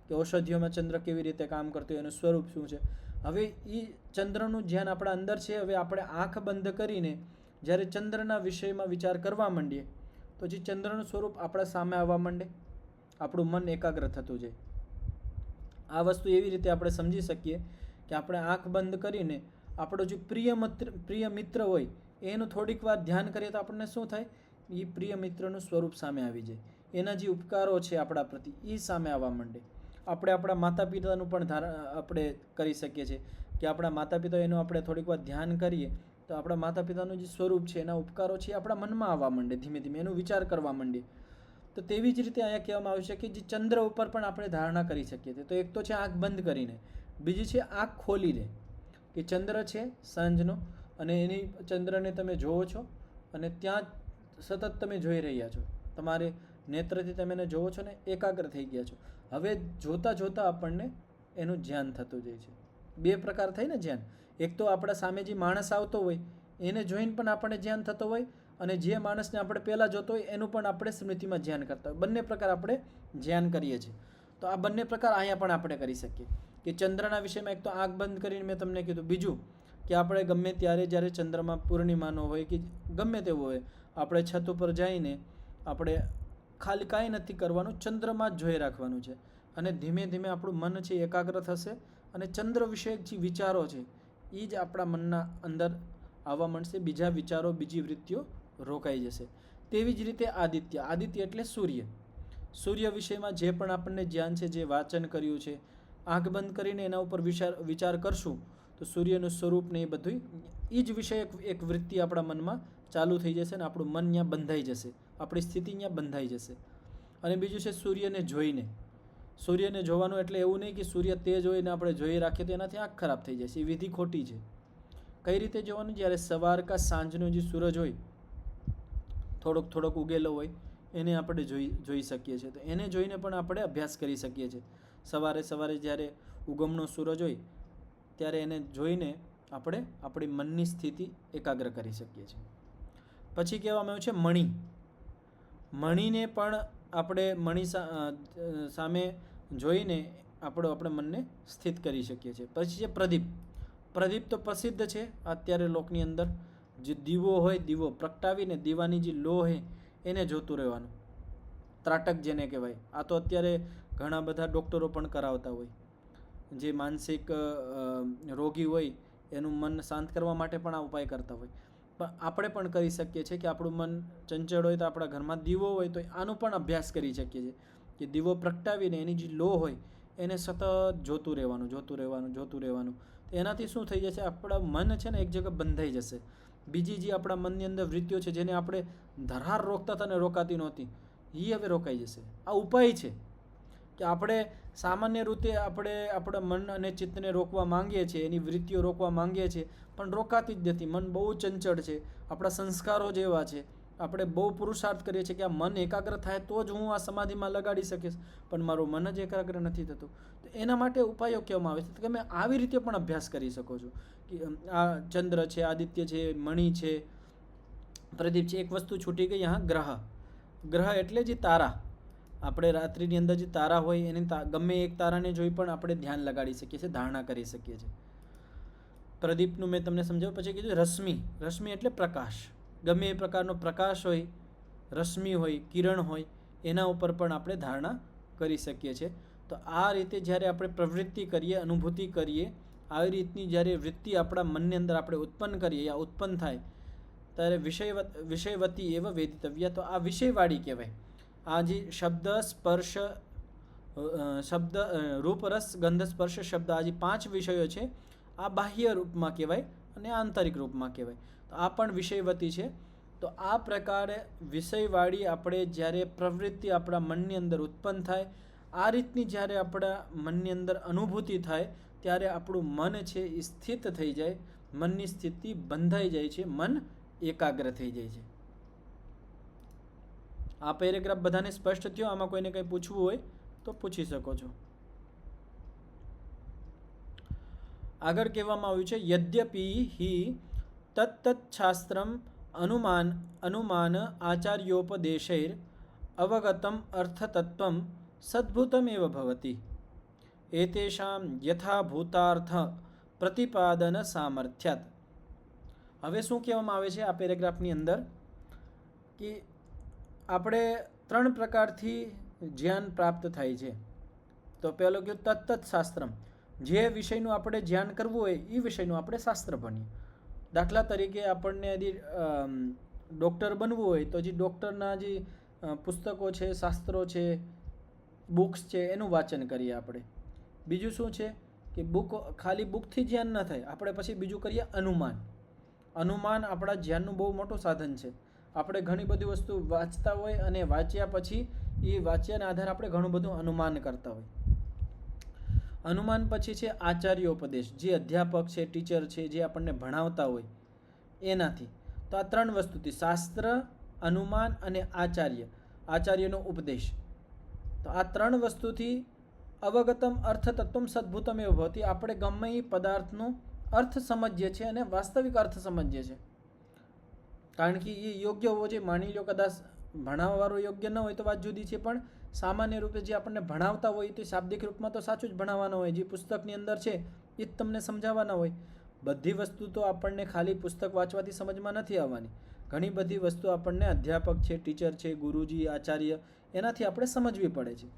કે ઔષધિઓમાં ચંદ્ર કેવી રીતે કામ કરતો હોય, એનું સ્વરૂપ શું છે. હવે એ ચંદ્રનું ધ્યાન આપણા અંદર છે. હવે આપણે આંખ બંધ કરીને જ્યારે ચંદ્રના વિષયમાં વિચાર કરવા માંડીએ તો જે ચંદ્રનું સ્વરૂપ આપણા સામે આવવા માંડે, આપણું મન એકાગ્ર થતું જાય. આ વસ્તુ એવી રીતે આપણે સમજી શકીએ કે આપણે આંખ બંધ કરીને આપણો જે પ્રિય મિત્ર હોય એનું થોડીક વાર ધ્યાન કરીએ તો આપણને શું થાય, એ પ્રિય મિત્રનું સ્વરૂપ સામે આવી જાય, એના જે ઉપકારો છે આપણા પ્રતિ એ સામે આવવા માંડે. આપણે આપણા માતા પિતાનું પણ આપણે કરી શકીએ છીએ કે આપણા માતા પિતા એનું આપણે થોડીક વાર ધ્યાન કરીએ તો આપણા માતા પિતાનું જે સ્વરૂપ છે એના ઉપકારો છે એ આપણા મનમાં આવવા માંડે, ધીમે ધીમે એનો વિચાર કરવા માંડીએ. તો તેવી જ રીતે અહીંયા કહેવામાં આવ્યું છે કે જે ચંદ્ર ઉપર પણ આપણે ધારણા કરી શકીએ છીએ. તો એક તો છે આંખ બંધ કરીને, બીજી છે આંખ ખોલીને, કે ચંદ્ર છે સાંજનો અને એની ચંદ્રને તમે જોવો છો અને ત્યાં સતત તમે જોઈ રહ્યા છો, તમારે નેત્રથી તમે એને જોવો છો ને એકાગ્ર થઈ ગયા છો. હવે જોતાં જોતાં આપણને એનું ધ્યાન થતું જાય છે. બે પ્રકાર થઈ ને ધ્યાન, એક તો આપણા સામે જે માણસ આવતો હોય એને જોઈને પણ આપણને ધ્યાન થતો હોય અને જે માણસને આપણે પહેલાં જોતો હોય એનું પણ આપણે સ્મૃતિમાં ધ્યાન કરતા હોય. બંને પ્રકાર આપણે ધ્યાન કરીએ છીએ. તો આ બંને પ્રકાર અહીંયા પણ આપણે કરી શકીએ કે ચંદ્રના વિષયમાં એક તો આંખ બંધ કરીને મેં તમને કીધું, બીજું કે આપણે ગમે ત્યારે જ્યારે ચંદ્રમાં પૂર્ણિમાનો હોય કે ગમે તેવો હોય આપણે છત ઉપર જઈને આપણે ખાલી કાંઈ નથી કરવાનું, ચંદ્રમાં જ જોઈ રાખવાનું છે અને ધીમે ધીમે આપણું મન છે એકાગ્ર થશે અને ચંદ્ર વિષયક જે વિચારો છે એ જ આપણા મનના અંદર આવવા માંડશે, બીજા વિચારો બીજી વૃત્તિઓ રોકાઈ જશે. તેવી જ રીતે આદિત્ય એટલે સૂર્ય વિષયમાં જે પણ આપણને જ્ઞાન છે, જે વાંચન કર્યું છે, આંખ બંધ કરીને એના ઉપર વિચાર કરશું તો સૂર્યનું સ્વરૂપ ને એ બધું એ જ વિષય એક વૃત્તિ આપણા મનમાં ચાલુ થઈ જશે અને આપણું મન ત્યાં બંધાઈ જશે, આપણી સ્થિતિ ત્યાં બંધાઈ જશે. અને બીજું છે સૂર્યને જોવાનું, એટલે એવું નહીં કે સૂર્ય તેજ હોય ને આપણે જોઈ રાખીએ તો એનાથી આંખ ખરાબ થઈ જશે, એ વિધિ ખોટી છે. કઈ રીતે જોવાનું, જ્યારે સવાર કા સાંજનો જે સૂરજ હોય થોડોક ઉગેલો હોય એને આપણે જોઈ શકીએ છીએ. તો એને જોઈને પણ આપણે અભ્યાસ કરી શકીએ છીએ. સવારે જ્યારે ઉગમનો સૂરજ હોય ત્યારે એને જોઈને આપણે આપણી મનની સ્થિતિ એકાગ્ર કરી શકીએ છીએ. પછી કહેવામાં આવ્યું છે મણીને પણ આપણે સામે જોઈને આપણે મનને સ્થિત કરી શકીએ છીએ. પછી છે પ્રદીપ તો પ્રસિદ્ધ છે અત્યારે લોકની અંદર. જે દીવો પ્રગટાવીને દીવાની જે લો હોય એને જોતું રહેવાનું, ત્રાટક જેને કહેવાય. આ તો અત્યારે ઘણા બધા ડૉક્ટરો પણ કરાવતા હોય, જે માનસિક રોગી હોય એનું મન શાંત કરવા માટે પણ આ ઉપાય કરતા હોય. પણ આપણે પણ કરી શકીએ છીએ કે આપણું મન ચંચળ હોય તો આપણા ઘરમાં દીવો હોય તો આનો પણ અભ્યાસ કરી શકીએ છીએ કે દીવો પ્રગટાવીને એની જે લો હોય એને સતત જોતું રહેવાનું. તો એનાથી શું થઈ જશે, આપણા મન છે ને એક જગ્યાએ બંધાઈ જશે. બીજી જે આપણા મનની અંદર વૃત્તિઓ છે જેને આપણે ધરાર રોકતા હતા ને રોકાતી નહોતી, એ હવે રોકાઈ જશે. આ ઉપાય છે કે આપણે સામાન્ય રીતે આપણા મન અને ચિત્તને રોકવા માંગીએ છીએ, એની વૃત્તિઓ રોકવા માંગીએ છીએ પણ રોકાતી જ નથી. મન બહુ ચંચળ છે, આપણા સંસ્કારો જેવા છે, આપણે બહુ પુરુષાર્થ કરીએ છીએ કે આ મન એકાગ્ર થાય તો જ હું આ સમાધિમાં લગાડી શકીશ, પણ મારું મન જ એકાગ્ર નથી થતું. તો એના માટે ઉપાયો કહેવામાં આવે છે. તો તમે આવી રીતે પણ અભ્યાસ કરી શકો છો કે આ ચંદ્ર છે, આદિત્ય છે, મણિ છે, પ્રદીપ છે. એક વસ્તુ છૂટી ગઈ, ગ્રહ એટલે જે તારા, આપણે રાત્રિની અંદર જે તારા હોય એને ગમે એક તારાને જોઈ પણ આપણે ધ્યાન લગાડી શકીએ છીએ, ધારણા કરી શકીએ છીએ. પ્રદીપનું મેં તમને સમજાવ્યું. પછી કીધું રશ્મિ એટલે પ્રકાશ. ગમે એ પ્રકારનો પ્રકાશ હોય, રશ્મિ હોય, કિરણ હોય એના ઉપર પણ આપણે ધારણા કરી શકીએ છીએ. તો આ રીતે જ્યારે આપણે પ્રવૃત્તિ કરીએ, અનુભૂતિ કરીએ, આવી રીતની જ્યારે વૃત્તિ આપણા મનની અંદર આપણે ઉત્પન્ન કરીએ યા ઉત્પન્ન થાય ત્યારે વિષયવતી એવ વેદિતવ્ય. તો આ વિષયવાળી કહેવાય. આ જે શબ્દ રૂપ રસ ગંધ સ્પર્શ શબ્દ, આ જે 5 વિષયો છે આ બાહ્ય રૂપમાં કહેવાય અને આંતરિક રૂપમાં કહેવાય. તો આ પણ વિષયવતી છે. તો આ પ્રકારે વિષયવાળી આપણે જ્યારે પ્રવૃત્તિ આપણા મનની અંદર ઉત્પન્ન થાય, આ રીતની જ્યારે આપણા મનની અંદર અનુભૂતિ થાય ત્યારે આપણું મન છે એ સ્થિત થઈ જાય, મનની સ્થિતિ બંધાઈ જાય છે, મન એકાગ્ર થઈ જાય છે. આ પેરેગ્રાફ બધાને સ્પષ્ટ થયો? આમાં કોઈને કંઈ પૂછવું હોય તો પૂછી શકો છો. આગળ કહેવામાં આવ્યું છે યદ્યપિ હિ તત્તચ્છાસ્ત્રમ અનુમાન આચાર્યોપદેશૈર અવગતમ અર્થતત્વમ સદ્ભૂતમેવ ભવતિ એતેષાં યથાભૂતાર્થ પ્રતિપાદન સામર્થ્યાત. હવે શું કહેવામાં આવે છે આ પેરેગ્રાફની અંદર કે આપણે 3 પ્રકારથી જ્ઞાન પ્રાપ્ત થાય છે. તો પહેલો કહ્યું તત્તત્શાસ્ત્રમ, જે વિષયનું આપણે ધ્યાન કરવું હોય એ વિષયનું આપણે શાસ્ત્ર ભણીએ. દાખલા તરીકે આપણને यदि ડૉક્ટર બનવું હોય તો જે ડૉક્ટરના જે પુસ્તકો છે, શાસ્ત્રો છે, બુક્સ છે એનું વાંચન કરીએ આપણે. બીજું શું છે કે ખાલી બુકથી ધ્યાન ન થાય, આપણે પછી બીજું કરીએ અનુમાન. અનુમાન આપણા ધ્યાનનું બહુ મોટું સાધન છે. આપણે ઘણી બધી વસ્તુ વાંચતા હોય અને વાંચ્યા પછી એ વાંચ્યાના આધારે આપણે ઘણું બધું અનુમાન કરતા હોય. અનુમાન પછી છે આચાર્યોપદેશ, જે અધ્યાપક છે, ટીચર છે, જે આપણને ભણાવતા હોય એનાથી. તો આ 3 વસ્તુથી, શાસ્ત્ર, અનુમાન અને આચાર્યનો ઉપદેશ. તો આ 3 વસ્તુથી અવગતમ અર્થતત્વમ સદ્ભૂતમ એવ ભવતિ, આપણે ગમે એ પદાર્થનો અર્થ સમજીએ છીએ અને વાસ્તવિક અર્થ સમજીએ છીએ. કારણ કે એ યોગ્ય હોવો જોઈએ. માની લો કદાચ ભણાવવાવાળો યોગ્ય ન હોય તો વાત જુદી છે, પણ સામાન્ય રૂપે જે આપણને ભણાવતા હોય તે શાબ્દિક રૂપમાં તો સાચું જ ભણાવવાના હોય. જે પુસ્તકની અંદર છે એ જ તમને સમજાવવાના હોય. બધી વસ્તુ તો આપણને ખાલી પુસ્તક વાંચવાથી સમજમાં નથી આવવાની. ઘણી બધી વસ્તુ આપણને અધ્યાપક છે, ટીચર છે, ગુરુજી, આચાર્ય એનાથી આપણે સમજવી પડે છે.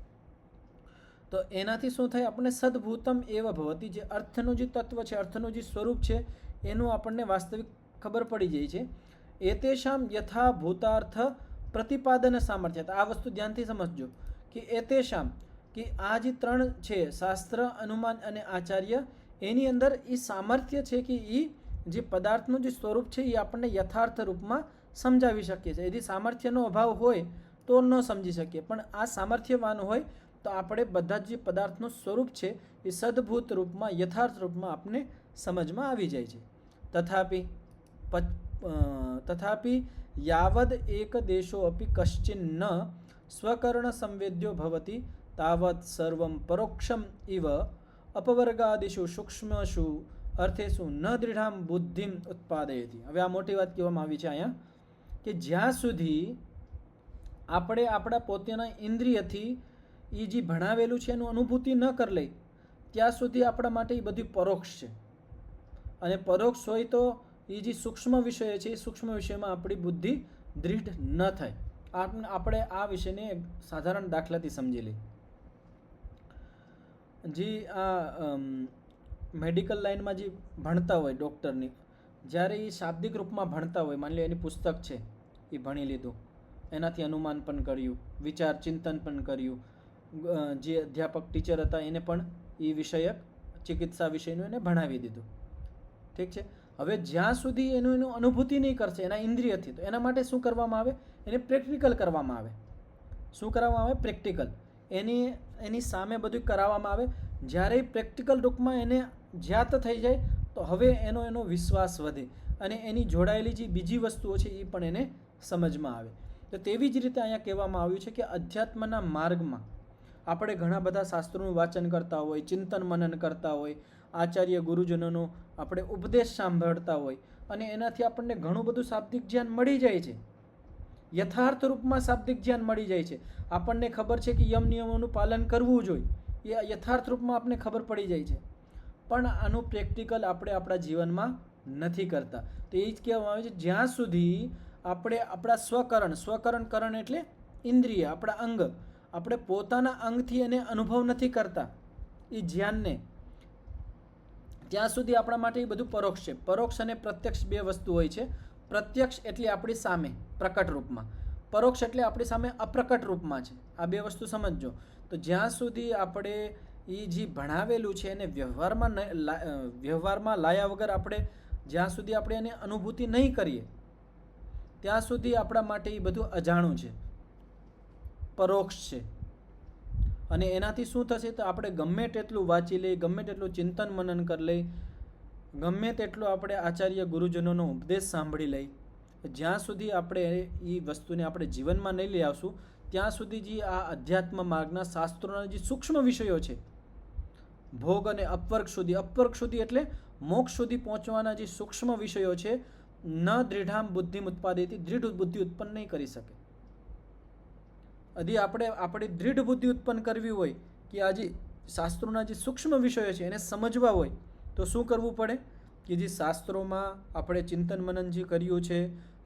તો એનાથી શું થાય, આપણને સદ્ભૂતમ એવ ભવતિ, જે અર્થનું જે તત્વ છે, અર્થનું જે સ્વરૂપ છે એનું આપણને વાસ્તવિક ખબર પડી જાય છે. એતેષામ યથાભૂતાર્થ પ્રતિપાદન સામર્થ્ય. આ વસ્તુ ધ્યાનથી સમજજો કે એતેષામ, કે આ જે 3 છે, શાસ્ત્ર, અનુમાન અને આચાર્ય, એની અંદર એ સામર્થ્ય છે કે એ જે પદાર્થનું જે સ્વરૂપ છે એ આપણને યથાર્થ રૂપમાં સમજાવી શકીએ છીએ. यदि સામર્થ્યનો અભાવ હોય તો ન સમજી શકીએ, પણ આ સામર્થ્યવાન હોય તો આપણે બધા જ જે પદાર્થનું સ્વરૂપ છે એ સદભૂત રૂપમાં, યથાર્થ રૂપમાં આપણને સમજમાં આવી જાય છે. તથાપિ યાવદ એક દેશો અપી કશ્ચિન્ન સ્વકર્ણ સંવેદ્યો ભવતિ તાવત સર્વમ પરોક્ષમ ઇવ અપવર્ગાદિષુ સૂક્ષ્મસુ અર્થેષુ ન દૃઢામ બુદ્ધિમ ઉત્પાદયતિ. હવે આ મોટી વાત કહેવામાં આવી છે અહીંયા કે જ્યાં સુધી આપણે આપણા પોતાના ઇન્દ્રિયથી એ જે ભણાવેલું છે એનું અનુભૂતિ ન કરી લઈ ત્યાં સુધી આપણા માટે એ બધું પરોક્ષ છે. અને પરોક્ષ હોય તો એ જે સૂક્ષ્મ વિષય છે એ સૂક્ષ્મ વિષયમાં આપણી બુદ્ધિ દૃઢ ન થાય. આપણે આ વિષયને સાધારણ દાખલાથી સમજી લઈએ. જે આ મેડિકલ લાઇનમાં જે ભણતા હોય ડૉક્ટરની, જ્યારે એ શાબ્દિક રૂપમાં ભણતા હોય, માની લો એની પુસ્તક છે એ ભણી લીધું, એનાથી અનુમાન પણ કર્યું, વિચાર ચિંતન પણ કર્યું, જે અધ્યાપક ટીચર હતા એને પણ એ વિષયક ચિકિત્સા વિષયનું એને ભણાવી દીધું. ઠીક છે. હવે જ્યાં સુધી એનું અનુભૂતિ નહીં કરશે એના ઇન્દ્રિયથી, તો એના માટે શું કરવામાં આવે, એને પ્રેક્ટિકલ કરવામાં આવે. શું કરવામાં આવે? પ્રેક્ટિકલ. એની સામે બધું કરાવવામાં આવે. જ્યારે પ્રેક્ટિકલ રૂપમાં એને જ્ઞાત થઈ જાય તો હવે એનો વિશ્વાસ વધે અને એની જોડાયેલી જે બીજી વસ્તુઓ છે એ પણ એને સમજમાં આવે. તો તેવી જ રીતે અહીંયા કહેવામાં આવ્યું છે કે અધ્યાત્મના માર્ગમાં આપણે ઘણા બધા શાસ્ત્રોનું વાંચન કરતા હોય, ચિંતન મનન કરતા હોય, આચાર્ય ગુરુજનોનો આપણે ઉપદેશ સાંભળતા હોય અને એનાથી આપણને ઘણું બધું શાબ્દિક જ્ઞાન મળી જાય છે. યથાર્થ રૂપમાં શાબ્દિક જ્ઞાન મળી જાય છે. આપણને ખબર છે કે યમ નિયમોનું પાલન કરવું જોઈએ, એ યથાર્થ રૂપમાં આપણને ખબર પડી જાય છે. પણ આનું પ્રેક્ટિકલ આપણે આપણા જીવનમાં નથી કરતા. તો એ જ કહેવામાં આવે છે જ્યાં સુધી આપણે આપણા સ્વકરણ એટલે ઇન્દ્રિય, આપણા અંગ, આપણે પોતાના અંગથી એને અનુભવ નથી કરતા એ જ્ઞાનને, ત્યાં સુધી આપણા માટે એ બધું પરોક્ષ છે. પરોક્ષ અને પ્રત્યક્ષ 2 વસ્તુ હોય છે. પ્રત્યક્ષ એટલે આપણી સામે પ્રકટ રૂપમાં, પરોક્ષ એટલે આપણી સામે અપ્રકટ રૂપમાં છે. આ 2 વસ્તુ સમજજો. તો જ્યાં સુધી આપણે એ જે ભણાવેલું છે એને વ્યવહારમાં લાયા વગર આપણે જ્યાં સુધી આપણે એને અનુભૂતિ નહીં કરીએ ત્યાં સુધી આપણા માટે એ બધું અજાણું છે, પરોક્ષ છે. અને એનાથી શું થશે તો આપણે ગમે તેટલું વાંચી લઈએ, ગમે તેટલું ચિંતન મનન કરી લઈએ, ગમે તેટલું આપણે આચાર્ય ગુરુજનોનો ઉપદેશ સાંભળી લઈએ, જ્યાં સુધી આપણે એ વસ્તુને આપણે જીવનમાં નહીં લઈ આવશું ત્યાં સુધી જે આ અધ્યાત્મ માર્ગના શાસ્ત્રોના જે સૂક્ષ્મ વિષયો છે, ભોગ અને અપવર્ગ સુધી એટલે મોક્ષ સુધી પહોંચવાના જે સૂક્ષ્મ વિષયો છે, ન દૃઢામ બુદ્ધિમ ઉત્પાદયતિ, દૃઢ બુદ્ધિ ઉત્પન્ન નહીં કરી શકે. यदि આપણે આપણી દૃઢ બુદ્ધિ ઉત્પન્ન કરવી હોય કે આ જે શાસ્ત્રોના જે સૂક્ષ્મ વિષયો છે એને સમજવા હોય તો શું કરવું પડે કે જે શાસ્ત્રોમાં આપણે ચિંતન મનન જે કર્યું છે,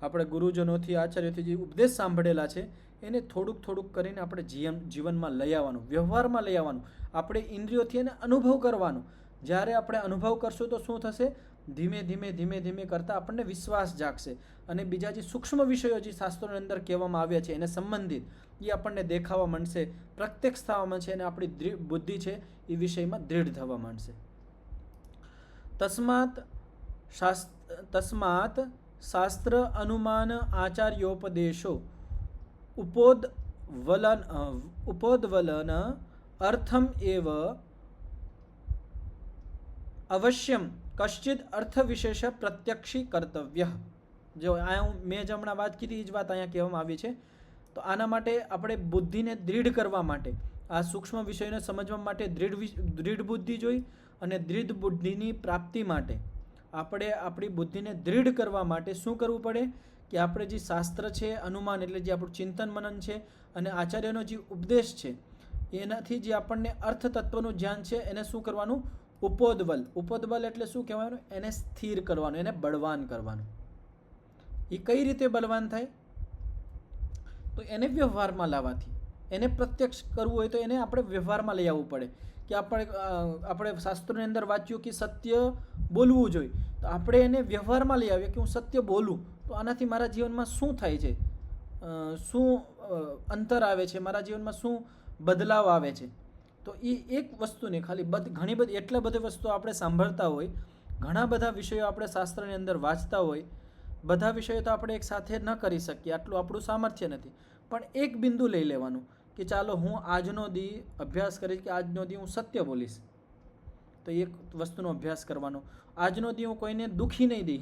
આપણે ગુરુજનોથી, આચાર્યોથી જે ઉપદેશ સાંભળેલા છે એને થોડુંક કરીને આપણે જીવનમાં લઈ આવવાનું, વ્યવહારમાં લઈ આવવાનું, આપણે ઇન્દ્રિયોથી એને અનુભવ કરવાનું. જ્યારે આપણે અનુભવ કરશું તો શું થશે? ધીમે ધીમે ધીમે ધીમે કરતાં આપણને વિશ્વાસ જાગશે અને બીજા જે સૂક્ષ્મ વિષયો જે શાસ્ત્રોની અંદર કહેવામાં આવ્યા છે એને સંબંધિત એ આપણને દેખાવા માંડશે, પ્રત્યક્ષ થવા માંડશે અને આપણી બુદ્ધિ છે એ વિષયમાં દૃઢ થવા માંડશે. તસ્માત શાસ્ત્ર અનુમાન આચાર્યોપદેશો ઉપોદવલન અર્થમ એવ અવશ્યમ કશ્ચિદ અર્થ વિશેષ પ્રત્યક્ષી કર્તવ્ય. જો મેં જ હમણાં વાત કીધી એ જ વાત અહીંયા કહેવામાં આવી છે. તો આના માટે આપણે બુદ્ધિને દૃઢ કરવા માટે, આ સૂક્ષ્મ વિષયોને સમજવા માટે દૃઢ બુદ્ધિ જોઈ અને દૃઢ બુદ્ધિની પ્રાપ્તિ માટે આપણે આપણી બુદ્ધિને દૃઢ કરવા માટે શું કરવું પડે કે આપણે જે શાસ્ત્ર છે, અનુમાન એટલે જે આપણું ચિંતન મનન છે અને આચાર્યનો જે ઉપદેશ છે એનાથી જે આપણને અર્થતત્વનું જ્ઞાન છે એને શું કરવાનું? ઉપોદવલ એટલે શું કહેવાનું? એને સ્થિર કરવાનું, એને બળવાન કરવાનું. એ કઈ રીતે બળવાન થાય? તો એને વ્યવહારમાં લાવવાથી. એને પ્રત્યક્ષ કરવું હોય તો એને આપણે વ્યવહારમાં લઈ આવવું પડે કે આપણે શાસ્ત્રોની અંદર વાંચ્યું કે સત્ય બોલવું જોઈએ, તો આપણે એને વ્યવહારમાં લઈ આવીએ કે હું સત્ય બોલું તો આનાથી મારા જીવનમાં શું થાય છે, શું અંતર આવે છે, મારા જીવનમાં શું બદલાવ આવે છે. તો એ એક વસ્તુને ખાલી ઘણી બધી એટલા બધી વસ્તુઓ આપણે સાંભળતા હોય, ઘણા બધા વિષયો આપણે શાસ્ત્રની અંદર વાંચતા હોય, બધા વિષયો તો આપણે એક સાથે ન કરી શકીએ, આટલું આપણું સામર્થ્ય નથી. પણ એક બિંદુ લઈ લેવાનું કે ચાલો હું આજનો દી અભ્યાસ કરીશ કે આજનો દી હું સત્ય બોલીશ, તો એક વસ્તુનો અભ્યાસ કરવાનો. આજનો દી હું કોઈને દુઃખી નહીં દઈ,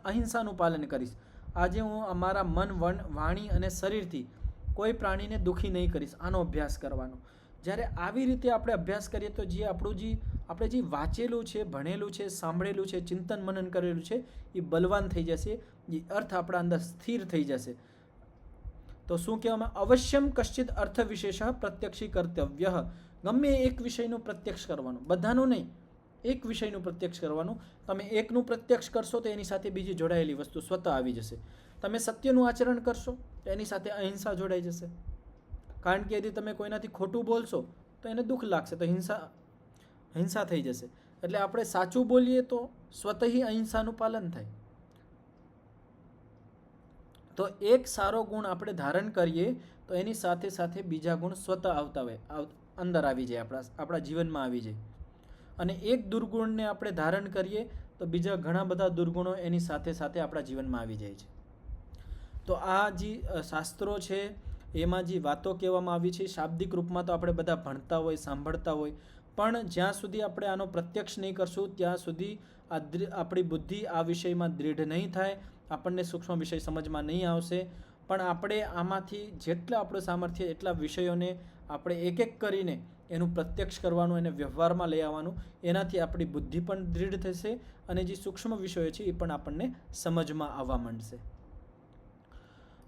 અહિંસાનું પાલન કરીશ. આજે હું અમારા મન, વાણી અને શરીરથી કોઈ પ્રાણીને દુઃખી નહીં કરીશ, આનો અભ્યાસ કરવાનો. જ્યારે આવી રીતે આપણે અભ્યાસ કરીએ તો જે આપણે જે વાંચેલું છે, ભણેલું છે, સાંભળેલું છે, ચિંતન મનન કરેલું છે એ બલવાન થઈ જશે, એ અર્થ આપણા અંદર સ્થિર થઈ જશે. તો શું કહેવામાં? અવશ્યમ કશ્ચિત અર્થ વિશેષ પ્રત્યક્ષી કર્તવ્ય. ગમે એક વિષયનું પ્રત્યક્ષ કરવાનું, બધાનું નહીં, એક વિષયનું પ્રત્યક્ષ કરવાનું. તમે એકનું પ્રત્યક્ષ કરશો તો એની સાથે બીજી જોડાયેલી વસ્તુ સ્વતઃ આવી જશે. તમે સત્યનું આચરણ કરશો તો એની સાથે અહિંસા જોડાઈ જશે. કારણ કે यदि તમે કોઈનાથી ખોટું બોલશો તો એને દુઃખ લાગશે, તો હિંસા થઈ જશે. એટલે આપણે સાચું બોલીએ તો સ્વતઃ અહિંસાનું પાલન થાય. તો એક સારો ગુણ આપણે ધારણ કરીએ તો એની સાથે સાથે બીજા ગુણ સ્વતઃ આવતા હોય, અંદર આવી જાય, આપણા જીવનમાં આવી જાય. અને એક દુર્ગુણને આપણે ધારણ કરીએ તો બીજા ઘણા બધા દુર્ગુણો એની સાથે સાથે આપણા જીવનમાં આવી જાય છે. તો આ જે શાસ્ત્રો છે એમાં જે વાતો કહેવામાં આવી છે શાબ્દિક રૂપમાં તો આપણે બધા ભણતા હોય, સાંભળતા હોય, પણ જ્યાં સુધી આપણે આનો પ્રત્યક્ષ નહીં કરશું ત્યાં સુધી આપણી બુદ્ધિ આ વિષયમાં દૃઢ નહીં થાય, આપણને સૂક્ષ્મ વિષય સમજમાં નહીં આવશે. પણ આપણે આમાંથી જેટલા આપણું સામર્થ્ય એટલા વિષયોને આપણે એક એક કરીને એનું પ્રત્યક્ષ કરવાનું, એને વ્યવહારમાં લઈ આવવાનું. એનાથી આપણી બુદ્ધિ પણ દૃઢ થશે અને જે સૂક્ષ્મ વિષયો છે એ પણ આપણને સમજમાં આવવા માંડશે.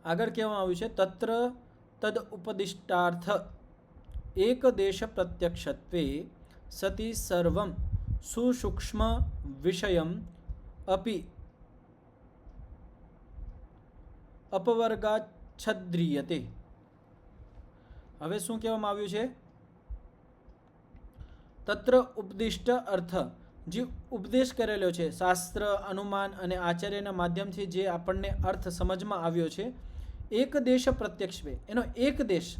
આગળ કહેવામાં આવ્યું છે તત્ર તદ ઉપદિષ્ટાર્થ એકદેશ પ્રત્યક્ષત્વે સતી સર્વમ સુસૂક્ષ્મ વિષયમ અપી અપવર્ગાચ્છદ્રિયતે. હવે શું કહેવામાં આવ્યું છે? તત્ર ઉપદિષ્ટ અર્થ, જે ઉપદેશ કરેલો છે શાસ્ત્ર, અનુમાન અને આચાર્યના માધ્યમથી જે આપણને અર્થ સમજમાં આવ્યો છે, એક દેશ પ્રત્યક્ષ વે, એનો એક દેશ,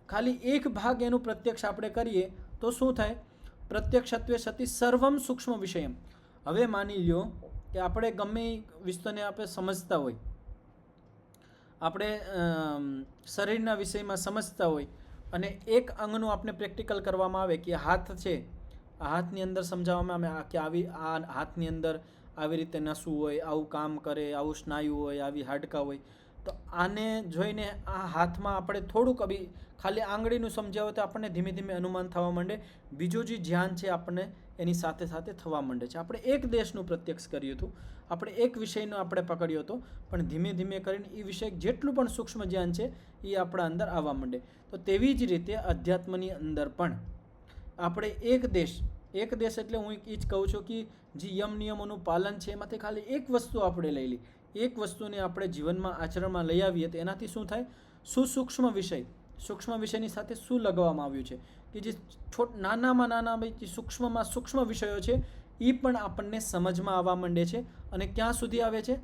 ખાલી એક ભાગ એનું પ્રત્યક્ષ આપણે કરીએ તો શું થાય? પ્રત્યક્ષત્વે સતી સર્વમ સૂક્ષ્મ વિષયમ. હવે માની લ્યો કે આપણે ગમે વસ્તુને આપણે સમજતા હોય, આપણે શરીરના વિષયમાં સમજતા હોય અને એક અંગનું આપણે પ્રેક્ટિકલ કરવામાં આવે કે હાથ છે, આ હાથની અંદર સમજાવવામાં આવે કે આ હાથની અંદર આવી રીતે નસું હોય, આવું કામ કરે, આવું સ્નાયુ હોય, આવી હાડકાં હોય. તો આને જોઈને આ હાથમાં આપણે થોડુંક ખાલી આંગળીનું સમજાવે તો આપણને ધીમે ધીમે અનુમાન થવા માંડે, બીજું જે ધ્યાન છે આપણને એની સાથે સાથે થવા માંડે છે. આપણે એક દેશનું પ્રત્યક્ષ કર્યું હતું, આપણે એક વિષયનો આપણે પકડ્યો હતો, પણ ધીમે ધીમે કરીને એ વિષય જેટલું પણ સૂક્ષ્મ જ્ઞાન છે એ આપણા અંદર આવવા માંડે. તો તેવી જ રીતે અધ્યાત્મની અંદર પણ આપણે એક દેશ એટલે હું એ જ કહું છું કે જે યમ નિયમોનું પાલન છે એમાંથી ખાલી એક વસ્તુ આપણે લઈ લઈએ, એક વસ્તુને આપણે જીવનમાં આચરણમાં લઈ આવીએ તો એનાથી શું થાય? સુસૂક્ષ્મ વિષય, સૂક્ષ્મ વિષયની સાથે શું લગાવવામાં આવ્યું છે કે જે નાનામાં નાના જે સૂક્ષ્મમાં સૂક્ષ્મ વિષયો છે એ પણ આપણને સમજમાં આવવા માંડે છે. અને ક્યાં સુધી આવે છે?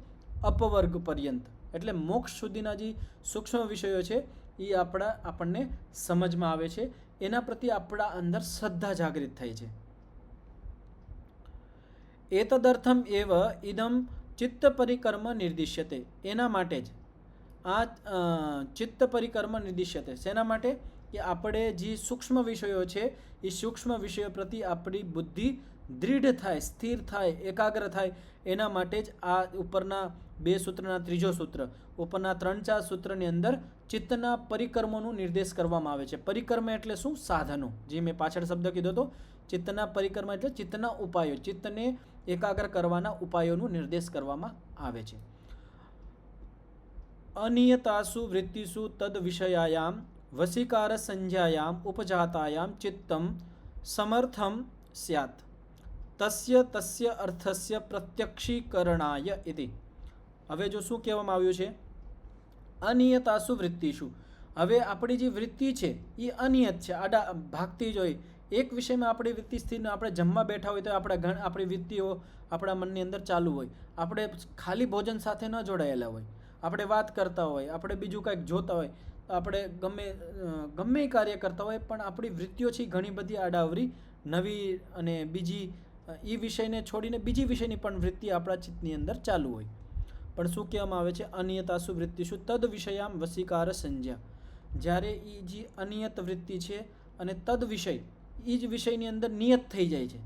અપવર્ગ પર્યંત, એટલે મોક્ષ સુધીના જે સૂક્ષ્મ વિષયો છે એ આપણને સમજમાં આવે છે. એના પ્રત્યે આપણા અંદર શ્રદ્ધા જાગૃત થાય છે. એતદર્થમ એવ ઇદમ ચિત્ત પરિકર્મ નિર્દિશ્યતે, એના માટે જ આ ચિત્ત પરિકર્મ નિર્દિશ્યતે. શેના માટે? કે આપણે જે સૂક્ષ્મ વિષયો છે એ સૂક્ષ્મ વિષયો પ્રતિ આપણી બુદ્ધિ દૃઢ થાય, સ્થિર થાય, એકાગ્ર થાય. એના માટે જ આ ઉપરના 2 સૂત્રના 3જો સૂત્ર, ઉપરના 3-4 સૂત્રની અંદર ચિત્તના પરિકર્મોનો નિર્દેશ કરવામાં આવે છે. પરિકર્મ એટલે શું? સાધનો. જે મેં પાછળ શબ્દ કીધો હતો, ચિત્તના પરિકર્મ એટલે ચિત્તના ઉપાયો, ચિત્તને એકાગ્ર કરવાના ઉપાયોનો નિર્દેશ કરવામાં આવે છે. અનિયતાસુ વૃત્તિષુ તદ વિષયાયામ વશીકાર સંજ્ઞાયામ ઉપજાતાયામ ચિત્તમ સમર્થમ સ્યાત તસ્ય અર્થસ્ય પ્રત્યક્ષીકરણાય ઇતિ. હવે જો શું કહેવામાં આવ્યું છે? અનિયતાસુ વૃત્તિષુ. હવે આપણી જે વૃત્તિ છે એ અનિયત છે, આડા ભાગતી જ હોય. એક વિષયમાં આપણી વૃત્તિ સ્થિર, આપણે જમવા બેઠા હોય તો આપણી વૃત્તિઓ આપણા મનની અંદર ચાલુ હોય. આપણે ખાલી ભોજન સાથે ન જોડાયેલા હોય, આપણે વાત કરતા હોય, આપણે બીજું કંઈક જોતા હોય, આપણે ગમે કાર્ય કરતા હોય, પણ આપણી વૃત્તિઓ છે ઘણી બધી આડાવરી નવી અને બીજી એ વિષયને છોડીને બીજી વિષયની પણ વૃત્તિ આપણા ચિત્તની અંદર ચાલુ હોય. પણ શું કહેવામાં આવે છે? અનિયતાસુ વૃત્તિષુ તદ વિષયામ વશીકાર સંજ્ઞા. જ્યારે એ જે અનિયત વૃત્તિ છે અને તદ વિષય, એ જ વિષયની અંદર નિયત થઈ જાય છે.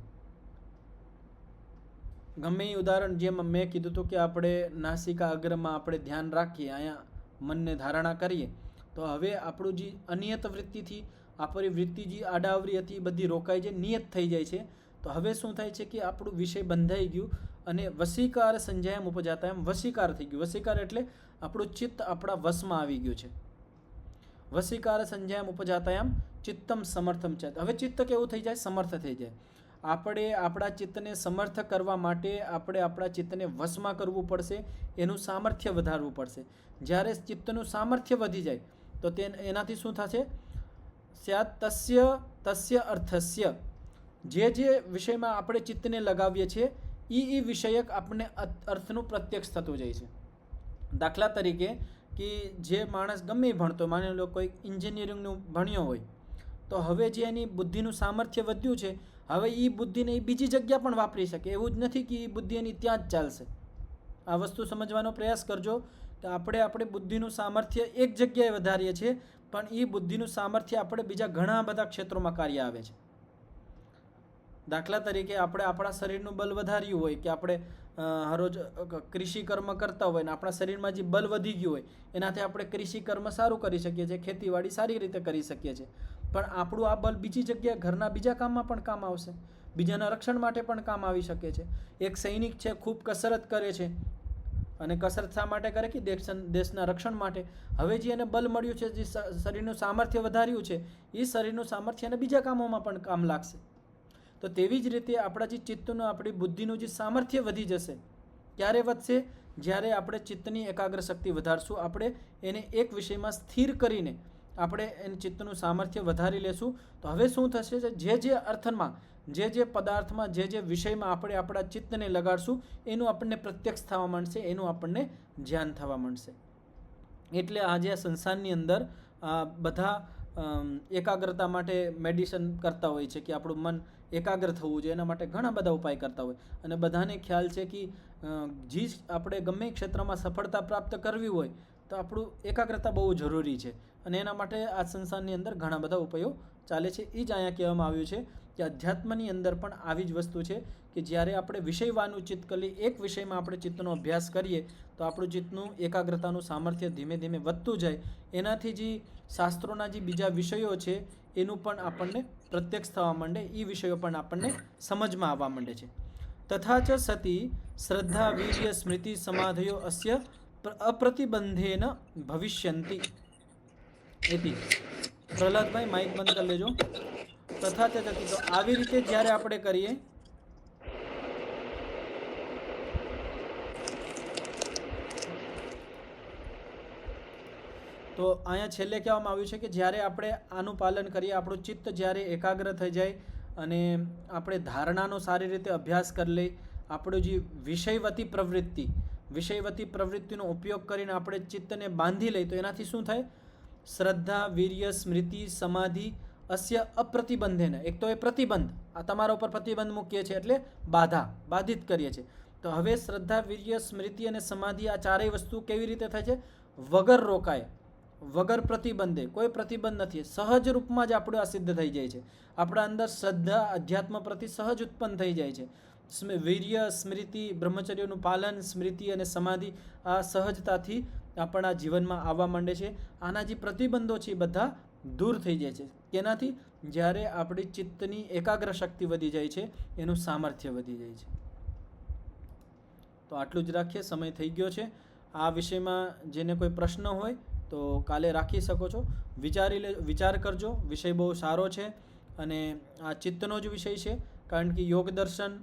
ગમે એ ઉદાહરણ જેમ મેં કીધું હતું કે આપણે નાસિકા અગ્રમાં આપણે ધ્યાન રાખીએ, અહીંયા મનને ધારણા કરીએ, તો હવે આપણું જે અનિયત વૃત્તિથી આપણી વૃત્તિ જે આડાવરી હતી એ બધી રોકાઈ જાય, નિયત થઈ જાય છે. તો હવે શું થાય છે કે આપણું વિષય બંધાઈ ગયું અને વશીકાર સંજ્ઞાયામ ઉપજાતાયામ વશીકાર થઈ ગયું. વશીકાર એટલે આપણું ચિત્ત આપણા વશમાં આવી ગયું છે. વશીકાર સંજ્ઞાયામ ઉપજાતાયામ ચિત્તમ સમર્થમ છે. હવે ચિત્ત કેવું થઈ જાય? સમર્થ થઈ જાય. આપણે આપણા ચિત્તને સમર્થ કરવા માટે આપણે આપણા ચિત્તને વશમાં કરવું પડશે, એનું સામર્થ્ય વધારવું પડશે. જ્યારે ચિત્તનું સામર્થ્ય વધી જાય તો એનાથી શું થશે? સ્યાત તસ્ય અર્થસ્ય. જે વિષયમાં આપણે ચિત્તને લગાવીએ છીએ એ વિષયક આપણને અર્થનું પ્રત્યક્ષ થતું જાય છે. દાખલા તરીકે કે જે માણસ ગમે ભણતો, માની લો કોઈ એન્જિનિયરિંગનું ભણ્યો હોય, તો હવે જે એની બુદ્ધિનું સામર્થ્ય વધ્યું છે, હવે એ બુદ્ધિને એ બીજી જગ્યા પણ વાપરી શકે. એવું જ નથી કે એ બુદ્ધિ એની ત્યાં જ ચાલશે. આ વસ્તુ સમજવાનો પ્રયાસ કરજો કે આપણે બુદ્ધિનું સામર્થ્ય એક જગ્યાએ વધારીએ છીએ, પણ એ બુદ્ધિનું સામર્થ્ય આપણે બીજા ઘણા બધા ક્ષેત્રોમાં કાર્ય આવે છે. દાખલા તરીકે આપણે આપણા શરીરનું બલ વધાર્યું હોય, કે આપણે હરોજ કૃષિ કર્મ કરતા હોય ને આપણા શરીરમાં જે બલ વધી ગયું હોય, એનાથી આપણે કૃષિ કર્મ સારું કરી શકીએ છીએ, ખેતીવાડી સારી રીતે કરી શકીએ છીએ. પણ આપણું આ બલ બીજી જગ્યાએ ઘરના બીજા કામમાં પણ કામ આવશે, બીજાના રક્ષણ માટે પણ કામ આવી શકે છે. એક સૈનિક છે, ખૂબ કસરત કરે છે, અને કસરત શા માટે કરે? કે દેશના રક્ષણ માટે. હવે જે એને બલ મળ્યું છે, જે શરીરનું સામર્થ્ય વધાર્યું છે, એ શરીરનું સામર્થ્ય એને બીજા કામોમાં પણ કામ લાગશે. તો તેવી જ રીતે આપણા જે ચિત્તનું, આપણી બુદ્ધિનું જે સામર્થ્ય વધી જશે. ક્યારે વધશે? જ્યારે આપણે ચિત્તની એકાગ્ર શક્તિ વધારશું, આપણે એને એક વિષયમાં સ્થિર કરીને આપણે એને ચિત્તનું સામર્થ્ય વધારી લેશું. તો હવે શું થશે? જે અર્થમાં, જે પદાર્થમાં, જે વિષયમાં આપણે આપણા ચિત્તને લગાડશું, એનું આપણને પ્રત્યક્ષ થવા માંડશે, એનું આપણને ધ્યાન થવા માંડશે. એટલે આજે આ સંસારની અંદર બધા એકાગ્રતા માટે મેડિસિન કરતા હોય છે, કે આપણું મન એકાગ્ર થવું જોઈએ, એના માટે ઘણા બધા ઉપાય કરતા હોય. અને બધાને ખ્યાલ છે કે જે આપણે ગમે ક્ષેત્રમાં સફળતા પ્રાપ્ત કરવી હોય તો આપણું એકાગ્રતા બહુ જરૂરી છે. અને એના માટે આ સંસારની અંદર ઘણા બધા ઉપાયો ચાલે છે. એ જ અહીંયા કહેવામાં આવ્યું છે કે અધ્યાત્મની અંદર પણ આવી જ વસ્તુ છે કે જ્યારે આપણે વિષયવાનું ચિત્ત કરીએ, એક વિષયમાં આપણે ચિત્તનો અભ્યાસ કરીએ, તો આપણું ચિત્તનું એકાગ્રતાનું સામર્થ્ય ધીમે ધીમે વધતું જાય. એનાથી જે શાસ્ત્રોના જે બીજા વિષયો છે એનું પણ આપણને પ્રત્યક્ષ થવા માંડે, એ વિષયો પણ આપણને સમજમાં આવવા માંડે છે. તથા ચ સતી શ્રદ્ધા વીર્ય સ્મૃતિ સમાધયો અસ્ય અપ્રતિબંધેન ભવિષ્યંતિ એથી. પ્રહલાદભાઈ માઇક બંધ કરી લેજો. તથા ચ સતી, તો આવી રીતે જ્યારે આપણે કરીએ તો અહીંયા છેલ્લે કહેવામાં આવ્યું છે કે જ્યારે આપણે આનું પાલન કરીએ, આપણું ચિત્ત જ્યારે એકાગ્ર થઈ જાય અને આપણે ધારણાનો સારી રીતે અભ્યાસ કરી લઈ, આપણું જે વિષયવતી પ્રવૃત્તિનો ઉપયોગ કરીને આપણે ચિત્તને બાંધી લઈ, તો એનાથી શું થાય? શ્રદ્ધા, વીર્ય, સ્મૃતિ, સમાધિ અસ્ય અપ્રતિબંધેન. એક તો એ પ્રતિબંધ, આ તમારા ઉપર પ્રતિબંધ મૂકીએ છીએ એટલે બાધિત કરીએ છીએ. તો હવે શ્રદ્ધા, વીર્ય, સ્મૃતિ અને સમાધિ આ ચારેય વસ્તુ કેવી રીતે થાય છે? વગર રોકાય, વગર પ્રતિબંધે, કોઈ પ્રતિબંધ નથી, સહજ રૂપમાં જ આપણું આ સિદ્ધ થઈ જાય છે. આપણા અંદર શ્રદ્ધા અધ્યાત્મ પ્રતિ સહજ ઉત્પન્ન થઈ જાય છે. વીર્ય, સ્મૃતિ, બ્રહ્મચર્યનું પાલન, સ્મૃતિ અને સમાધિ આ સહજતાથી આપણા જીવનમાં આવવા માંડે છે. આના જે પ્રતિબંધો છે એ બધા દૂર થઈ જાય છે. તેનાથી જ્યારે આપણી ચિત્તની એકાગ્ર શક્તિ વધી જાય છે, એનું સામર્થ્ય વધી જાય છે. તો આટલું જ રાખીએ, સમય થઈ ગયો છે. આ વિષયમાં જેને કોઈ પ્રશ્ન હોય તો કાલે રાખી શકો છો. વિચાર કરજો, વિષય બહુ સારો છે અને આ ચિત્તનો જ વિષય છે. કારણ કે યોગ દર્શન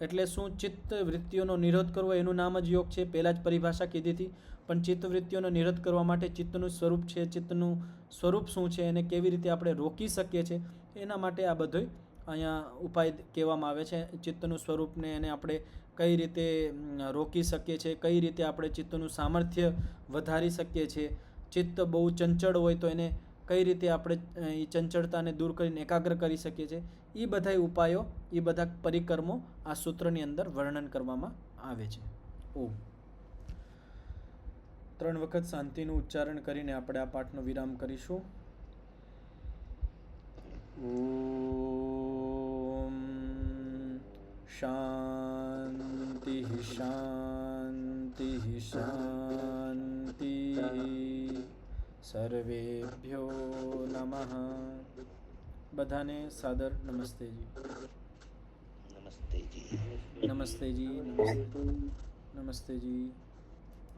એટલે શું? ચિત્ત વૃત્તિઓનો નિરોધ કરવો, એનું નામ જ યોગ છે. પહેલાં જ પરિભાષા કીધી હતી. પણ ચિત્ત વૃત્તિઓનો નિરોધ કરવા માટે ચિત્તનું સ્વરૂપ છે, ચિત્તનું સ્વરૂપ શું છે, એને કેવી રીતે આપણે રોકી શકીએ છીએ, એના માટે આ બધો અહીંયા ઉપાય કહેવામાં આવે છે. ચિત્તનું સ્વરૂપને એને આપણે કઈ રીતે રોકી શકીએ છીએ, કઈ રીતે આપણે ચિત્તનું સામર્થ્ય વધારી શકીએ છીએ, ચિત્ત બહુ ચંચળ હોય તો એને કઈ રીતે આપણે એ ચંચળતાને દૂર કરીને એકાગ્ર કરી શકીએ છીએ, એ બધા ઉપાયો, એ બધા પરિકર્મો આ સૂત્રની અંદર વર્ણન કરવામાં આવે છે. ઓમ. 3 વખત શાંતિનું ઉચ્ચારણ કરીને આપણે આ પાઠનો વિરામ કરીશું. ઓમ શાંતિ શાંતિ શાંતિ. સર્વેભ્યો નમઃ. બધાને સાદર નમસ્તેજી. નમસ્તેજી. નમસ્તેજી. નમસ્તેજી.